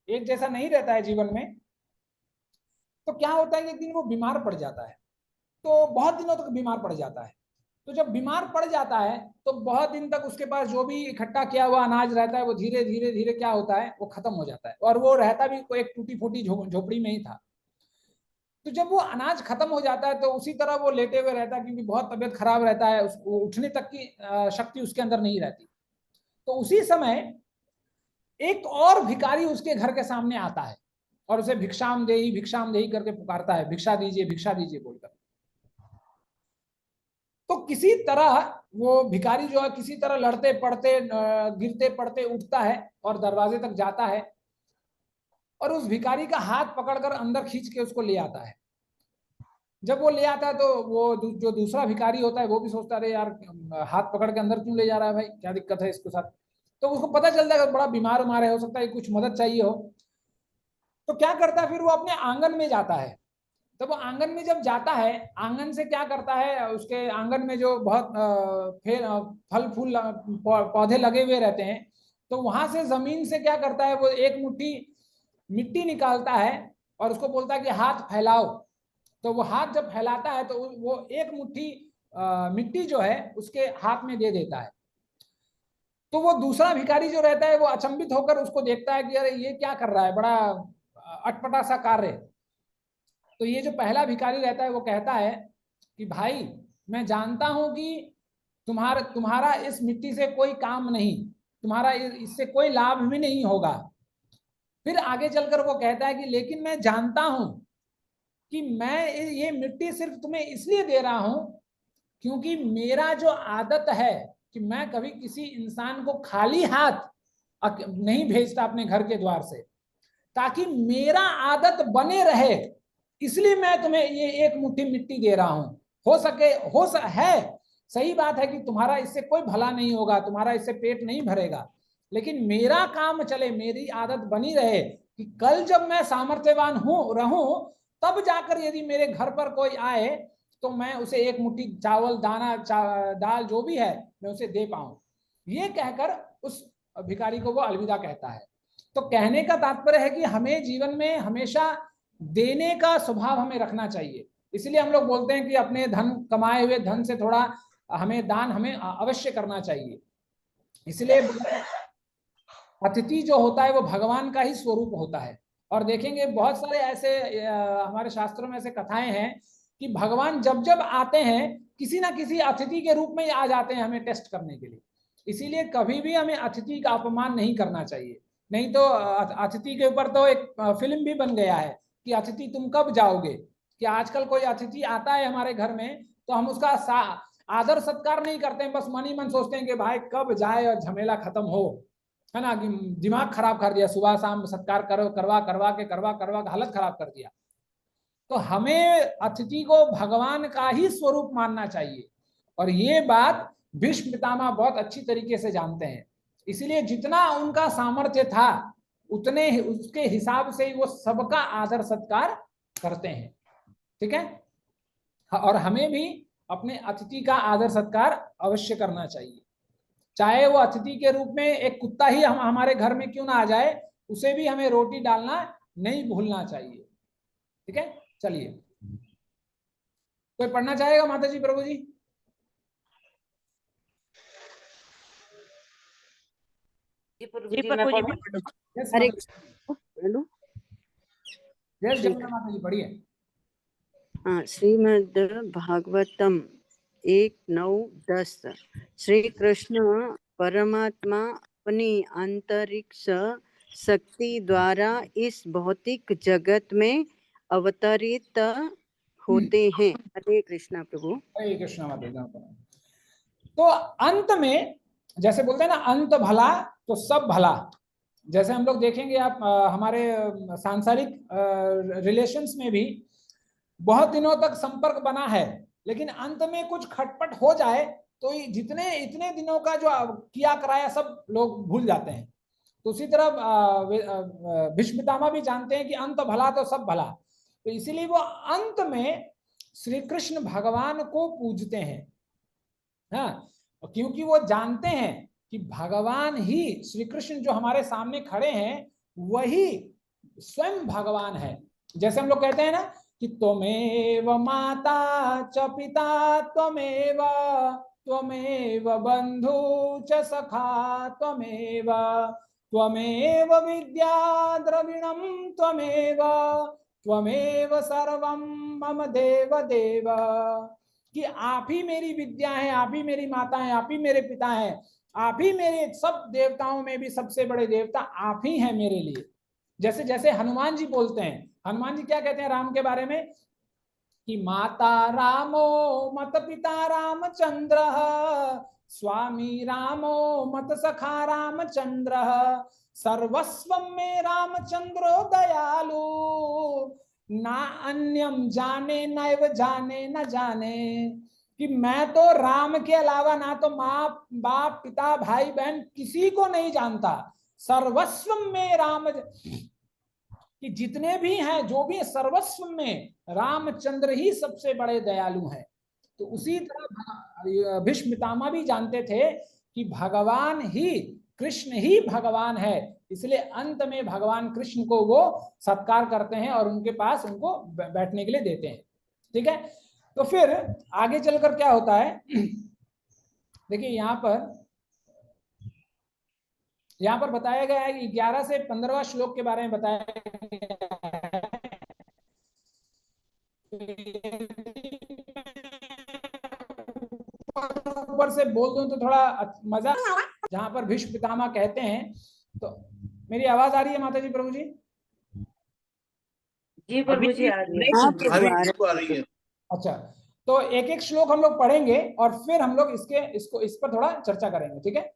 [SPEAKER 1] एक जैसा नहीं रहता है जीवन में। तो क्या होता है कि एक दिन वो बीमार पड़ जाता है, तो बहुत दिनों तक बीमार पड़ जाता है। तो जब बीमार पड़ जाता है तो बहुत दिन तक उसके पास जो भी इकट्ठा किया हुआ अनाज रहता है वो धीरे धीरे धीरे क्या होता है, वो खत्म हो जाता है। और वो रहता भी कोई एक टूटी फूटी झोपड़ी में ही था। तो जब वो अनाज खत्म हो जाता है तो उसी तरह वो लेटे हुए रहता है, क्योंकि बहुत तबीयत खराब रहता है, उसको उठने तक की शक्ति उसके अंदर नहीं रहती। तो उसी समय एक और भिखारी उसके घर के सामने आता है और उसे भिक्षाम देही करके पुकारता है, भिक्षा दीजिए बोलकर। तो किसी तरह वो भिखारी जो है किसी तरह लड़ते पड़ते गिरते पड़ते उठता है और दरवाजे तक जाता है और उस भिखारी का हाथ पकड़कर अंदर खींच के उसको ले आता है। जब वो ले आता है तो वो जो दूसरा भिखारी होता है वो भी सोचता है यार हाथ पकड़ के अंदर क्यों ले जा रहा है भाई, क्या दिक्कत है इसके साथ। तो उसको पता चलता है बड़ा बीमार उमार है, हो सकता है कुछ मदद चाहिए हो। तो क्या करता है, फिर वो अपने आंगन में जाता है। तो वो आंगन में जब जाता है, आंगन से क्या करता है, उसके आंगन में जो बहुत फल फूल पौधे लगे हुए रहते हैं, तो वहां से जमीन से क्या करता है, वो एक मुट्ठी मिट्टी निकालता है और उसको बोलता है कि हाथ फैलाओ। तो वो हाथ जब फैलाता है तो वो एक मुट्ठी मिट्टी जो है उसके हाथ में दे देता है। तो वो दूसरा भिखारी जो रहता है वो अचंभित होकर उसको देखता है कि अरे ये क्या कर रहा है, बड़ा अटपटा सा कार्य। तो ये जो पहला भिखारी रहता है वो कहता है कि भाई मैं जानता हूं कि तुम्हारा इस मिट्टी से कोई काम नहीं, तुम्हारा इससे कोई लाभ भी नहीं होगा। फिर आगे चलकर वो कहता है कि लेकिन मैं जानता हूं कि मैं ये मिट्टी सिर्फ तुम्हें इसलिए दे रहा हूं क्योंकि मेरा जो आदत है कि मैं कभी किसी इंसान को खाली हाथ नहीं भेजता अपने घर के द्वार से, ताकि मेरा आदत बने रहे, इसलिए मैं तुम्हें ये एक मुट्ठी मिट्टी दे रहा हूं। है सही बात है कि तुम्हारा इससे कोई भला नहीं होगा, तुम्हारा इससे पेट नहीं भरेगा, लेकिन मेरा काम चले, मेरी आदत बनी रहे कि कल जब मैं सामर्थ्यवान रहूं तब जाकर यदि मेरे घर पर कोई आए तो मैं उसे एक मुट्ठी चावल दाना दाल जो भी है मैं उसे दे पाऊं। ये कहकर उस भिखारी को वो अलविदा कहता है। तो कहने का तात्पर्य है कि हमें जीवन में हमेशा देने का स्वभाव हमें रखना चाहिए। इसलिए हम लोग बोलते हैं कि अपने कमाए हुए धन से थोड़ा हमें दान हमें अवश्य करना चाहिए। इसलिए अतिथि जो होता है वो भगवान का ही स्वरूप होता है। और देखेंगे बहुत सारे ऐसे हमारे शास्त्रों में ऐसे कथाएं हैं कि भगवान जब जब आते हैं किसी ना किसी अतिथि के रूप में आ जाते हैं हमें टेस्ट करने के लिए। इसीलिए कभी भी हमें अतिथि का अपमान नहीं करना चाहिए। नहीं तो अतिथि के ऊपर तो एक फिल्म भी बन गया है कि अतिथि तुम कब जाओगे। कि आजकल कोई अतिथि आता है हमारे घर में तो हम उसका आदर सत्कार नहीं करते हैं, बस मन ही मन सोचते हैं कि भाई कब जाए और झमेला खत्म हो, है ना। दिमाग खराब कर दिया, सुबह शाम सत्कार करवा करवा के हालत खराब कर दिया। तो हमें अतिथि को भगवान का ही स्वरूप मानना चाहिए और ये बात भीष्म पितामह बहुत अच्छी तरीके से जानते हैं। इसलिए जितना उनका सामर्थ्य था उतने उसके हिसाब से ही वो सबका आदर सत्कार करते हैं। ठीक है, और हमें भी अपने अतिथि का आदर सत्कार अवश्य करना चाहिए। चाहे वो अतिथि के रूप में एक कुत्ता ही हमारे घर में क्यों ना आ जाए, उसे भी हमें रोटी डालना नहीं भूलना चाहिए। ठीक है, चलिए कोई पढ़ना चाहेगा माता जी, प्रभु जी?
[SPEAKER 2] जी प्रभु जी मैं पढ़ूं?
[SPEAKER 1] यस
[SPEAKER 3] हरे
[SPEAKER 1] माता जी,
[SPEAKER 3] हेलो
[SPEAKER 1] यस
[SPEAKER 3] ठीक
[SPEAKER 1] जमुना माता जी पढ़िए।
[SPEAKER 3] हाँ, श्रीमद् भागवतम 1:9-10। श्री कृष्ण परमात्मा अपनी अंतरिक्ष शक्ति द्वारा इस भौतिक जगत में अवतरित होते हैं। हरे कृष्णा प्रभु।
[SPEAKER 1] हरे कृष्णा माता जी। तो अंत में जैसे बोलते हैं ना, अंत भला तो सब भला। जैसे हम लोग देखेंगे, आप हमारे सांसारिक रिलेशंस में भी बहुत दिनों तक संपर्क बना है, लेकिन अंत में कुछ खटपट हो जाए तो जितने इतने दिनों का जो किया कराया सब लोग भूल जाते हैं। तो उसी तरह भीष्म पितामह भी जानते हैं कि अंत भला तो सब भला, तो इसीलिए वो अंत में श्री कृष्ण भगवान को पूजते हैं। हाँ, क्योंकि वो जानते हैं कि भगवान ही, श्री कृष्ण जो हमारे सामने खड़े हैं वही स्वयं भगवान है। जैसे हम लोग कहते हैं ना कि त्वमेव माता च पिता त्वमेव, त्वमेव बंधु च सखा त्वमेव, त्वमेव विद्या द्रविणम त्वमेव, त्वमेव सर्वं मम देव देव। कि आप ही मेरी विद्या है, आप ही मेरी माता है, आप ही मेरे पिता है, आप ही मेरे, सब देवताओं में भी सबसे बड़े देवता आप ही हैं मेरे लिए। जैसे जैसे हनुमान जी बोलते हैं, हनुमान जी क्या कहते हैं राम के बारे में कि माता रामो मत पिता रामचंद्र, स्वामी रामो मत सखा रामचंद्र, सर्वस्व में रामचंद्रो दयालु, ना अन्यम जाने नैव जाने न जाने। कि मैं तो राम के अलावा ना तो माँ बाप पिता भाई बहन किसी को नहीं जानता, सर्वस्व में राम, कि जितने भी हैं जो भी सर्वस्व में रामचंद्र ही सबसे बड़े दयालु हैं। तो उसी तरह भीष्म पितामह भी जानते थे कि भगवान ही, कृष्ण ही भगवान है, इसलिए अंत में भगवान कृष्ण को वो सत्कार करते हैं और उनके पास उनको बैठने के लिए देते हैं। ठीक है, तो फिर आगे चलकर क्या होता है, देखिए यहाँ पर बताया गया है कि 11 से 15वां श्लोक के बारे में बताया गया है। ऊपर से बोल दूं तो थोड़ा मजा, जहां पर भीष्म पितामह कहते हैं, तो मेरी आवाज आ रही है माता जी, प्रभु जी?
[SPEAKER 2] जी प्रभु जी आ रही है।
[SPEAKER 3] हाँ प्रभु, आ रही है।
[SPEAKER 1] अच्छा, तो एक एक श्लोक हम लोग पढ़ेंगे और फिर हम लोग इस पर थोड़ा चर्चा करेंगे, ठीक है?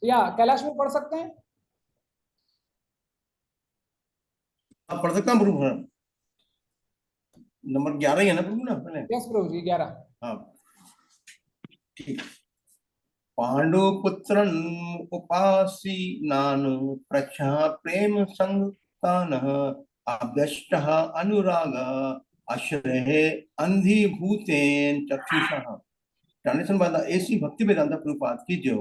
[SPEAKER 1] या कैलाश में पढ़ सकते हैं?
[SPEAKER 4] आप पढ़ सकता हूँ प्रभु? नंबर 11 ही है ना प्रभु ना अपने?
[SPEAKER 1] यस प्रभु जी, 11।
[SPEAKER 4] हाँ ठीक। पांडुपुत्र उपासी नानु प्रच्छा प्रेम संगतान अभ्यष्ट अनुराग आश्रय अंधीभूतेन चक्षुषा। ट्रांसलेशन बाय द एसी भक्ति वेदांता प्रभुपाद की जो।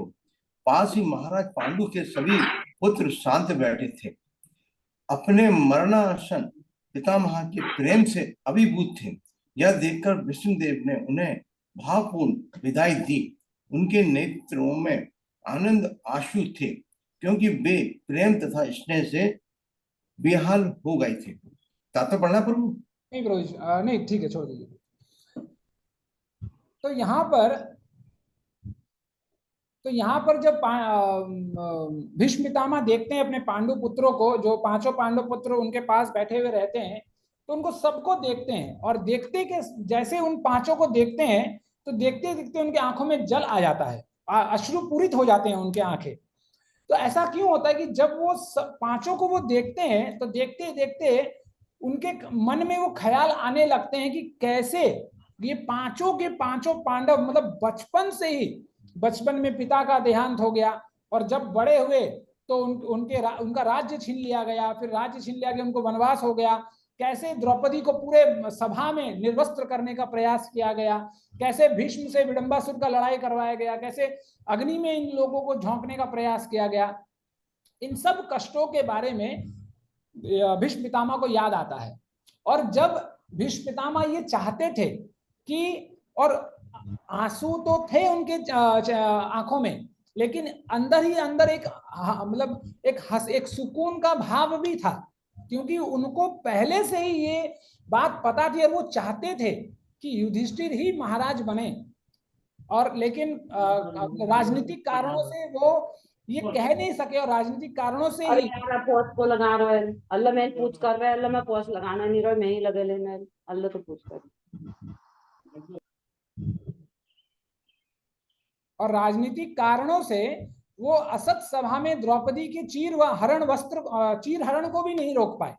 [SPEAKER 4] पास ही महाराज पांडु के सभी पुत्र शांत बैठे थे, अपने मरणासन पितामह के प्रेम से अभिभूत थे। यह देखकर विष्णुदेव ने उन्हें भावपूर्ण विदाई दी। उनके नेत्रों में आनंद आंसू थे, क्योंकि वे प्रेम तथा स्नेह से बेहाल हो गए थे। तात्पर्य पढ़ना प्रभु?
[SPEAKER 1] नहीं प्रभु जी, नहीं ठीक है, छोड़ दीजिए। तो यहाँ पर जब भीष्म पितामह देखते हैं अपने पांडु पुत्रों को, जो पांचों पांडु पुत्र उनके पास बैठे हुए रहते हैं, तो उनको सबको देखते हैं और देखते के जैसे उन पांचों को देखते हैं तो देखते देखते उनकी आंखों में जल आ जाता है, अश्रु पूरित हो जाते हैं उनके आंखें। तो ऐसा क्यों होता है कि जब वो पांचों को वो देखते हैं तो देखते देखते उनके मन में वो ख्याल आने लगते हैं कि कैसे ये पांचों के पांचों पांडव, मतलब बचपन से ही, बचपन में पिता का देहांत हो गया और जब बड़े हुए तो उनका राज्य छीन लिया गया, फिर राज्य छीन लिया गया, उनको वनवास हो गया, कैसे द्रौपदी को पूरे सभा में निर्वस्त्र करने का प्रयास किया गया, कैसे भीष्म से विडंबासुर का लड़ाई करवाया गया, कैसे अग्नि में इन लोगों को झोंकने का प्रयास किया गया, इन सब कष्टों के बारे में भीष्म पितामह को याद आता है। और जब भीष्म पितामह ये चाहते थे कि, और आंसू तो थे उनके आंखों में, लेकिन अंदर ही अंदर एक मतलब एक सुकून का भाव भी था, क्योंकि उनको पहले से ही ये बात पता थी और वो चाहते थे कि युधिष्ठिर ही महाराज बने। और लेकिन राजनीतिक कारणों से वो ये कह नहीं सके, और राजनीतिक कारणों से
[SPEAKER 2] अरे
[SPEAKER 1] ही
[SPEAKER 2] यार पोस्ट को लगा रहे हैं, अल्लाह मैं पूछ कर रहा है, अल्लाह मैं पोस्ट लगाना नहीं रहा, मैं ही लगे लेना है, अल्लाह तो पूछ कर।
[SPEAKER 1] और राजनीतिक कारणों से वो असत सभा में द्रौपदी के चीर हरण को भी नहीं रोक पाए।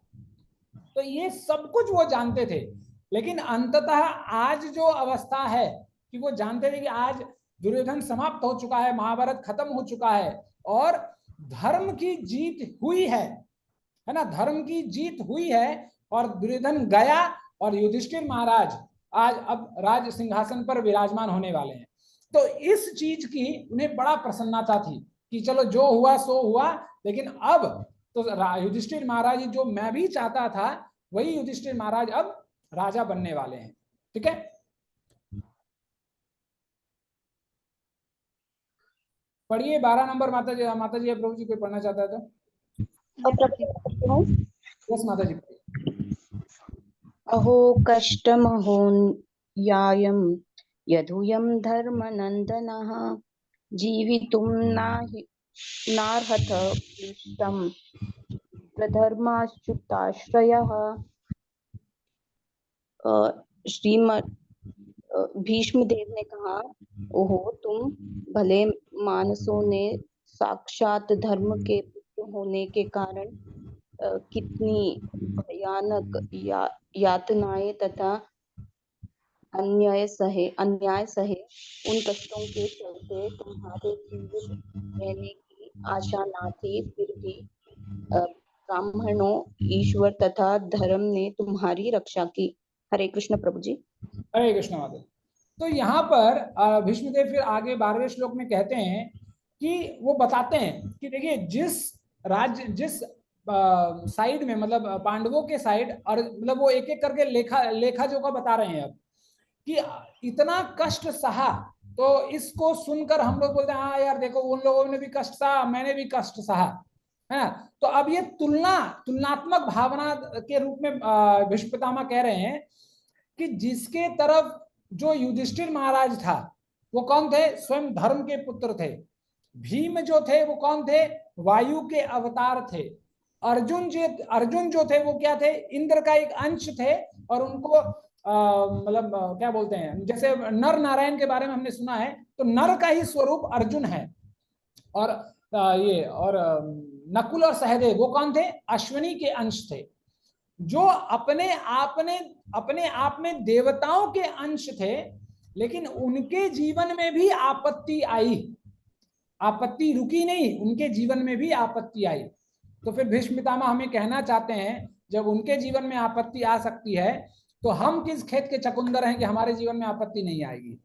[SPEAKER 1] तो ये सब कुछ वो जानते थे, लेकिन अंततः आज जो अवस्था है कि वो जानते थे कि आज दुर्योधन समाप्त हो चुका है, महाभारत खत्म हो चुका है और धर्म की जीत हुई है ना, धर्म की जीत हुई है और दुर्योधन गया और युधिष्ठिर महाराज आज अब राज सिंहासन पर विराजमान होने वाले हैं। तो इस चीज की उन्हें बड़ा प्रसन्नता थी कि चलो जो हुआ सो हुआ, लेकिन अब तो युधिष्ठिर महाराज जो मैं भी चाहता था वही युधिष्ठिर महाराज अब राजा बनने वाले हैं। ठीक है, पढ़िए 12 नंबर माता जी प्रभु जी कोई पढ़ना चाहता है तो। यस माता जी।
[SPEAKER 5] अहो कष्टमहोन्यायं यदुयं धर्मनन्दनः जीवितुं नार्हत क्लिष्टं प्रधर्माच्युताश्रयः। श्रीमद् भीष्मदेव ने कहा, ओहो तुम भले मानसों ने साक्षात धर्म के पुत्र होने के कारण कितनी भयानक यातनाएं तथा अन्याय सहे उन कष्टों के चलते तुम्हारे जीवित रहने की आशा ना थी, फिर भी ब्राह्मणों, ईश्वर तथा धर्म ने तुम्हारी रक्षा की। हरे कृष्ण प्रभु जी।
[SPEAKER 1] हरे कृष्ण माता। तो यहाँ पर भीष्मदेव फिर आगे 12वें श्लोक में कहते हैं कि वो बताते हैं कि देखिए जिस साइड में मतलब पांडवों के साइड, और मतलब वो एक एक करके लेखा जोखा बता रहे हैं अब कि इतना कष्ट सहा। तो इसको सुनकर हम लोग बोलते हैं हाँ यार देखो उन लोगों ने भी कष्ट सहा, मैंने भी कष्ट सहा, है ना। तो अब ये तुलनात्मक भावना के रूप में भीष्म पितामह कह रहे हैं कि जिसके तरफ जो युधिष्ठिर महाराज था वो कौन थे, स्वयं धर्म के पुत्र थे। भीम जो थे वो कौन थे, वायु के अवतार थे। अर्जुन जो थे वो क्या थे, इंद्र का एक अंश थे। और उनको मतलब क्या बोलते हैं, जैसे नर नारायण के बारे में हमने सुना है, तो नर का ही स्वरूप अर्जुन है। और नकुल और सहदेव वो कौन थे, अश्विनी के अंश थे, जो अपने आप में देवताओं के अंश थे। लेकिन उनके जीवन में भी आपत्ति आई, आपत्ति रुकी नहीं, उनके जीवन में भी आपत्ति आई। तो फिर भीष्म पितामह हमें कहना चाहते हैं जब उनके जीवन में आपत्ति आ सकती है तो हम किस खेत के चकुंदर हैं कि हमारे जीवन में आपत्ति नहीं आएगी।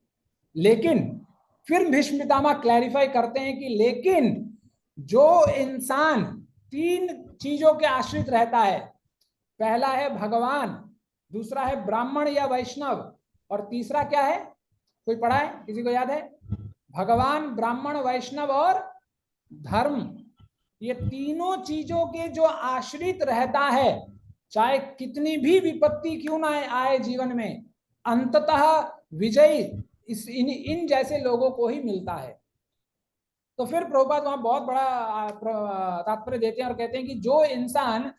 [SPEAKER 1] लेकिन फिर भीष्म पितामह क्लैरिफाई करते हैं कि लेकिन जो इंसान 3 चीजों के आश्रित रहता है, पहला है भगवान, दूसरा है ब्राह्मण या वैष्णव, और तीसरा क्या है, कोई पढ़ा है, किसी को याद है? भगवान, ब्राह्मण, वैष्णव और धर्म। ये तीनों चीजों के जो आश्रित रहता है, चाहे कितनी भी विपत्ति क्यों ना आए जीवन में, अंततः विजय इन जैसे लोगों को ही मिलता है। तो फिर प्रभुपाद वहां बहुत बड़ा तात्पर्य देते हैं और कहते हैं कि जो इंसान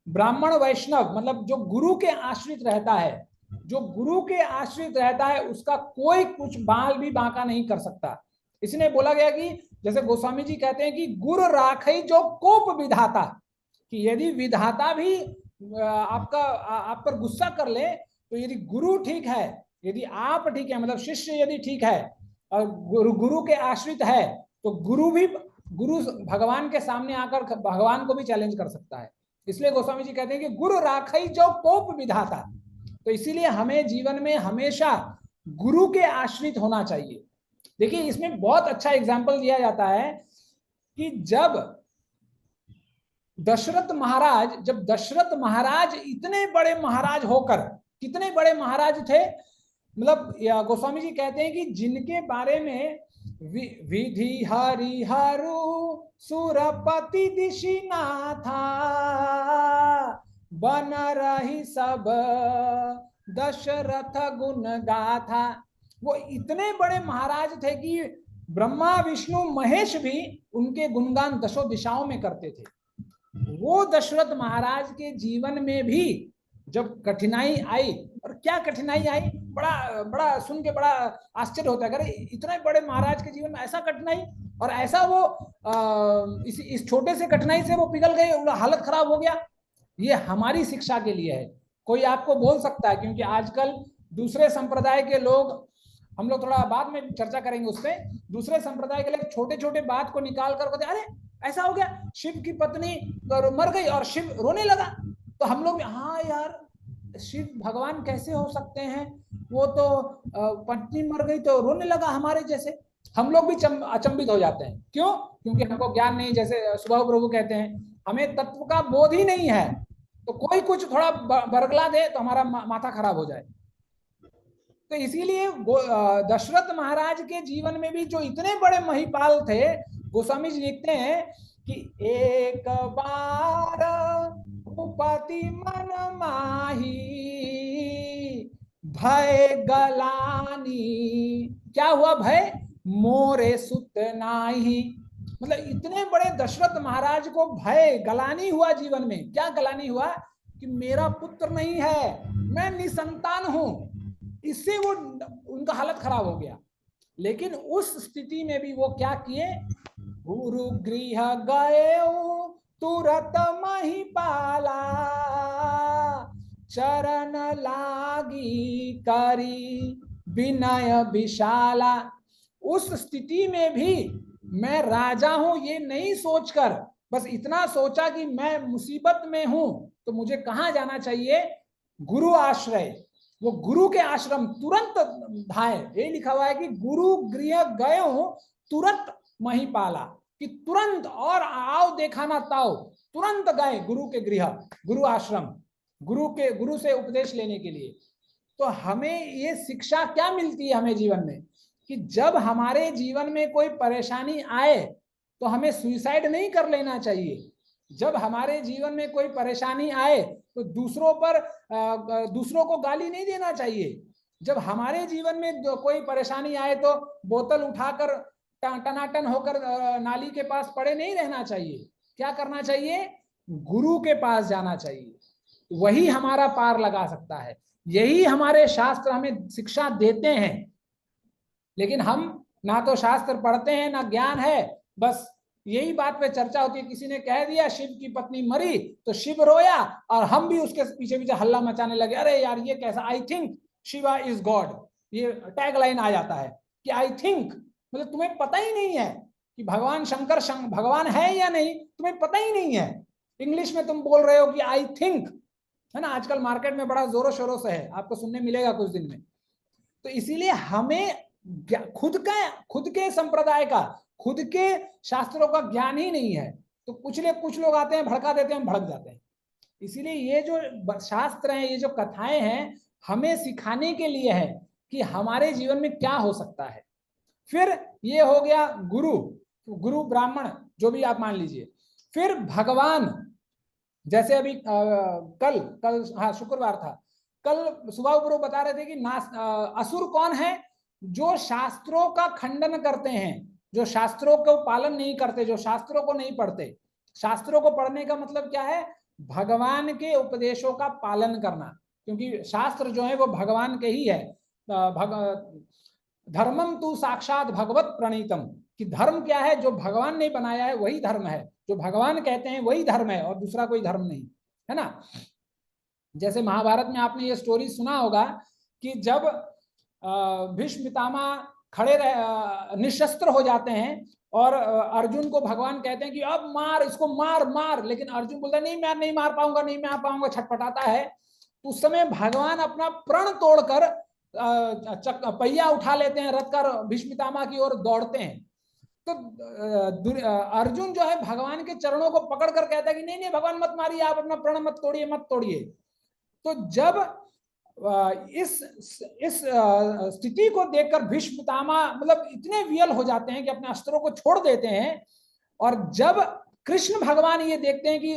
[SPEAKER 1] ब्राह्मण वैष्णव मतलब जो गुरु के आश्रित रहता है, जो गुरु के आश्रित रहता है उसका कोई कुछ बाल भी बांका नहीं कर सकता। इसलिए बोला गया कि जैसे गोस्वामी जी कहते हैं कि गुरु राखई जो कोप विधाता, कि यदि विधाता भी आप पर गुस्सा कर ले तो यदि गुरु ठीक है, यदि आप ठीक है, मतलब शिष्य यदि ठीक है और गुरु के आश्रित है, तो गुरु भगवान के सामने आकर भगवान को भी चैलेंज कर सकता है। इसलिए गोस्वामी जी कहते हैं कि गुरु राखई जो कोप विधाता। तो इसीलिए हमें जीवन में हमेशा गुरु के आश्रित होना चाहिए। देखिए इसमें बहुत अच्छा एग्जाम्पल दिया जाता है कि जब दशरथ महाराज इतने बड़े महाराज होकर, कितने बड़े महाराज थे, मतलब गोस्वामी जी कहते हैं कि जिनके बारे में विधि हरिहरु सुरपति दिशिना था, बन रही सब दशरथ गुण गाथा। वो इतने बड़े महाराज थे कि ब्रह्मा विष्णु महेश भी उनके गुणगान दशों दिशाओं में करते थे। वो दशरथ महाराज के जीवन में भी जब कठिनाई आई, और क्या कठिनाई आई, बड़ा बड़ा सुन के बड़ा आश्चर्य होता है, अरे इतने बड़े महाराज के जीवन में ऐसा कठिनाई, और ऐसा वो इस छोटे से कठिनाई से वो पिघल गए, हालत खराब हो गया। ये हमारी शिक्षा के लिए है। कोई आपको बोल सकता है, क्योंकि आजकल दूसरे संप्रदाय के लोग, हम लोग थोड़ा बाद में चर्चा करेंगे उस पर, दूसरे संप्रदाय के लोग छोटे छोटे बात को निकाल कर कहते अरे ऐसा हो गया, शिव की पत्नी मर गई और शिव रोने लगा। तो हम लोग, हाँ यार, शिव भगवान कैसे हो सकते हैं, वो तो पत्नी मर गई तो रोने लगा हमारे जैसे। हम लोग भी अचंभित हो जाते हैं। क्यों? क्योंकि हमको ज्ञान नहीं। जैसे सुभाष प्रभु कहते हैं, हमें तत्व का बोध ही नहीं है, तो कोई कुछ थोड़ा बरगला दे तो हमारा माथा खराब हो जाए। तो इसीलिए दशरथ महाराज के जीवन में भी जो इतने बड़े महिपाल थे, गोस्वामी जी लिखते हैं कि एक बार भूपति मन माही भय गलानी। क्या हुआ? भय मोरे सुत नाही। मतलब इतने बड़े दशरथ महाराज को भय गलानी हुआ जीवन में। क्या गलानी हुआ? कि मेरा पुत्र नहीं है, मैं निसंतान हूं। इससे वो उनका हालत खराब हो गया। लेकिन उस स्थिति में भी वो क्या किए? गुरु गृह गए तुरत महिपाला, चरण लागी करी विनय विशाला। उस स्थिति में भी मैं राजा हूं ये नहीं सोचकर, बस इतना सोचा कि मैं मुसीबत में हूं तो मुझे कहां जाना चाहिए? गुरु आश्रय। वो गुरु के आश्रम तुरंत धाए। ये लिखा हुआ है कि गुरु गृह गए हो तुरंत महिपाला, कि तुरंत, और आओ देखा ना ताओ, तुरंत गए गुरु के गृह, गुरु आश्रम, गुरु से उपदेश लेने के लिए। तो हमें ये शिक्षा क्या मिलती है हमें जीवन में, कि जब हमारे जीवन में कोई परेशानी आए तो हमें सुसाइड नहीं कर लेना चाहिए। जब हमारे जीवन में कोई परेशानी आए तो दूसरों को गाली नहीं देना चाहिए। जब हमारे जीवन में कोई परेशानी आए तो बोतल उठाकर टनाटन होकर नाली के पास पड़े नहीं रहना चाहिए। क्या करना चाहिए? गुरु के पास जाना चाहिए। वही हमारा पार लगा सकता है। यही हमारे शास्त्र हमें शिक्षा देते हैं। लेकिन हम ना तो शास्त्र पढ़ते हैं ना ज्ञान है, बस यही बात पे चर्चा होती है। किसी ने कह दिया शिव की पत्नी मरी तो शिव रोया, और हम भी उसके पीछे पीछे हल्ला मचाने लगे, अरे यार ये कैसा, I think Shiva is God. ये टैग लाइन आ जाता है कि आई थिंक, मतलब तुम्हें पता ही नहीं है कि भगवान शंकर भगवान है या नहीं, तुम्हें पता ही नहीं है। इंग्लिश में तुम बोल रहे हो कि आई थिंक, है ना। आजकल मार्केट में बड़ा जोरों शोरों से है, आपको सुनने मिलेगा कुछ दिन में। तो इसीलिए हमें खुद के संप्रदाय का, खुद के शास्त्रों का ज्ञान ही नहीं है। तो कुछ लोग आते हैं, भड़का देते हैं, हम भड़क जाते हैं। इसीलिए ये जो शास्त्र हैं, ये जो कथाएं हैं, हमें सिखाने के लिए है कि हमारे जीवन में क्या हो सकता है। फिर ये हो गया गुरु ब्राह्मण, जो भी आप मान लीजिए। फिर भगवान, जैसे अभी कल हाँ शुक्रवार था, कल सुबह गुरु बता रहे थे कि असुर कौन है? जो शास्त्रों का खंडन करते हैं, जो शास्त्रों को पालन नहीं करते, जो शास्त्रों को नहीं पढ़ते। शास्त्रों को पढ़ने का मतलब क्या है? भगवान के उपदेशों का पालन करना, क्योंकि शास्त्र जो है वो भगवान के ही है। धर्मम तू साक्षात भगवत प्रणीतम, कि धर्म क्या है? जो भगवान ने बनाया है वही धर्म है, जो भगवान कहते हैं वही धर्म है, और दूसरा कोई धर्म नहीं है ना। जैसे महाभारत में आपने ये स्टोरी सुना होगा कि जब भीष्म पितामह खड़े निशस्त्र हो जाते हैं और अर्जुन को भगवान कहते हैं कि अब मार इसको, मार मार, लेकिन अर्जुन बोलता है नहीं मैं नहीं मार पाऊंगा, नहीं मार पाऊंगा, छटपटाता है। तो उस समय भगवान अपना प्रण तोड़कर पहिया उठा लेते हैं रथ का, भीष्म पितामह की ओर दौड़ते हैं। तो अर्जुन जो है भगवान के चरणों को पकड़ कर कहता है कि नहीं नहीं भगवान मत मारिए, आप अपना प्रण मत तोड़िए, मत तोड़िए। तो जब इस स्थिति को देखकर भीष्म पितामह मतलब इतने वियल हो जाते हैं कि अपने अस्त्रों को छोड़ देते हैं। और जब कृष्ण भगवान ये देखते हैं कि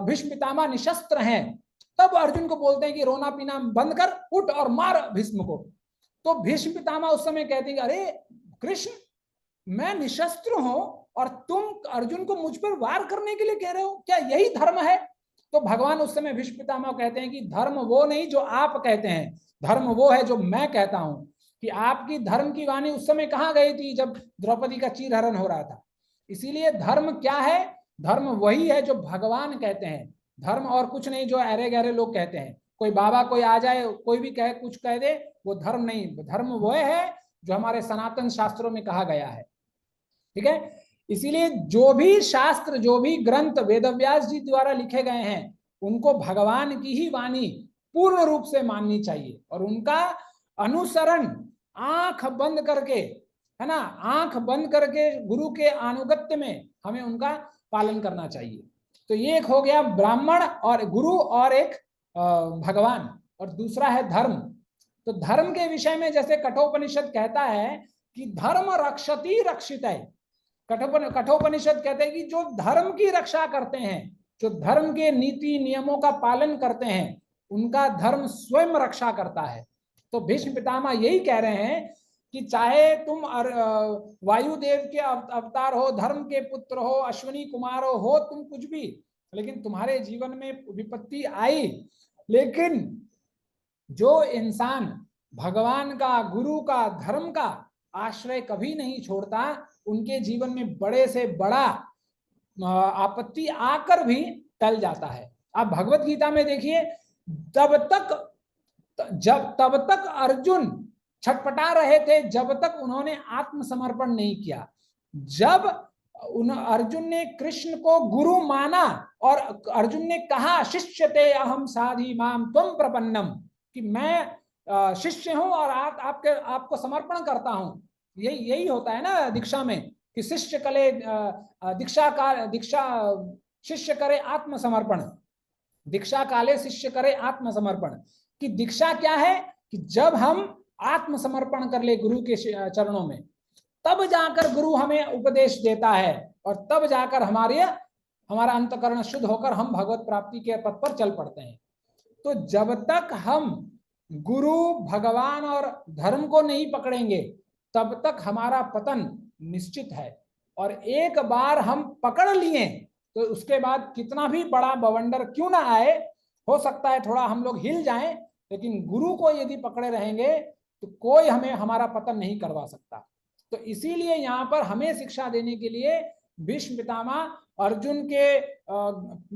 [SPEAKER 1] भीष्म पितामह निशस्त्र हैं, तब अर्जुन को बोलते हैं कि रोना पीना बंद कर, उठ और मार भीष्म को। तो भीष्म पितामह उस समय कहते हैं कि अरे कृष्ण, मैं निशस्त्र हूं और तुम अर्जुन को मुझ पर वार करने के लिए कह रहे हो, क्या यही धर्म है? तो भगवान उस समय भीष्म पितामह कहते हैं कि धर्म वो नहीं जो आप कहते हैं, धर्म वो है जो मैं कहता हूं। कि आपकी धर्म की वाणी उस समय कहां गई थी जब द्रौपदी का चीरहरण हो रहा था। इसीलिए धर्म क्या है? धर्म वही है जो भगवान कहते हैं, धर्म और कुछ नहीं जो अरे गहरे लोग कहते हैं। कोई बाबा कोई आ जाए, कोई भी कहे, कुछ कह दे, वो धर्म नहीं। धर्म वो है जो हमारे सनातन शास्त्रों में कहा गया है। ठीक है, इसीलिए जो भी शास्त्र, जो भी ग्रंथ वेदव्यास जी द्वारा लिखे गए हैं, उनको भगवान की ही वाणी पूर्ण रूप से माननी चाहिए और उनका अनुसरण आंख बंद करके, है ना, आंख बंद करके गुरु के अनुगत्य में हमें उनका पालन करना चाहिए। तो ये एक हो गया ब्राह्मण और गुरु और एक भगवान, और दूसरा है धर्म। तो धर्म के विषय में जैसे कठोपनिषद कहता है कि धर्म रक्षति रक्षितः। कठोपनिषद कहते हैं कि जो धर्म की रक्षा करते हैं, जो धर्म के नीति नियमों का पालन करते हैं, उनका धर्म स्वयं रक्षा करता है। तो भीष्म पितामह यही कह रहे हैं कि चाहे तुम वायुदेव के अवतार हो, धर्म के पुत्र हो, अश्विनी कुमार हो तुम कुछ भी, लेकिन तुम्हारे जीवन में विपत्ति आई, लेकिन जो इंसान भगवान का, गुरु का, धर्म का आश्रय कभी नहीं छोड़ता, उनके जीवन में बड़े से बड़ा आपत्ति आकर भी टल जाता है। आप भगवत गीता में देखिए, तब तक अर्जुन छटपटा रहे थे जब तक उन्होंने आत्मसमर्पण नहीं किया। जब अर्जुन ने कृष्ण को गुरु माना और अर्जुन ने कहा शिष्यते अहम साधि माम त्वं प्रपन्नम, कि मैं शिष्य हूं और आपको समर्पण करता हूं। यही होता है ना दीक्षा में कि शिष्य कले दीक्षा शिष्य करे आत्मसमर्पण, दीक्षा काले शिष्य करे आत्मसमर्पण। कि दीक्षा क्या है कि जब हम आत्मसमर्पण कर ले गुरु के चरणों में, तब जाकर गुरु हमें उपदेश देता है और तब जाकर हमारा अंतकरण शुद्ध होकर हम भगवत प्राप्ति के पथ पर चल पड़ते हैं। तो जब तक हम गुरु, भगवान और धर्म को नहीं पकड़ेंगे, तब तक हमारा पतन निश्चित है। और एक बार हम पकड़ लिए तो उसके बाद कितना भी बड़ा बवंडर क्यों ना आए, हो सकता है थोड़ा हम लोग हिल जाएं, लेकिन गुरु को यदि पकड़े रहेंगे तो कोई हमारा पतन नहीं करवा सकता। तो इसीलिए यहाँ पर हमें शिक्षा देने के लिए भीष्म पितामह अर्जुन के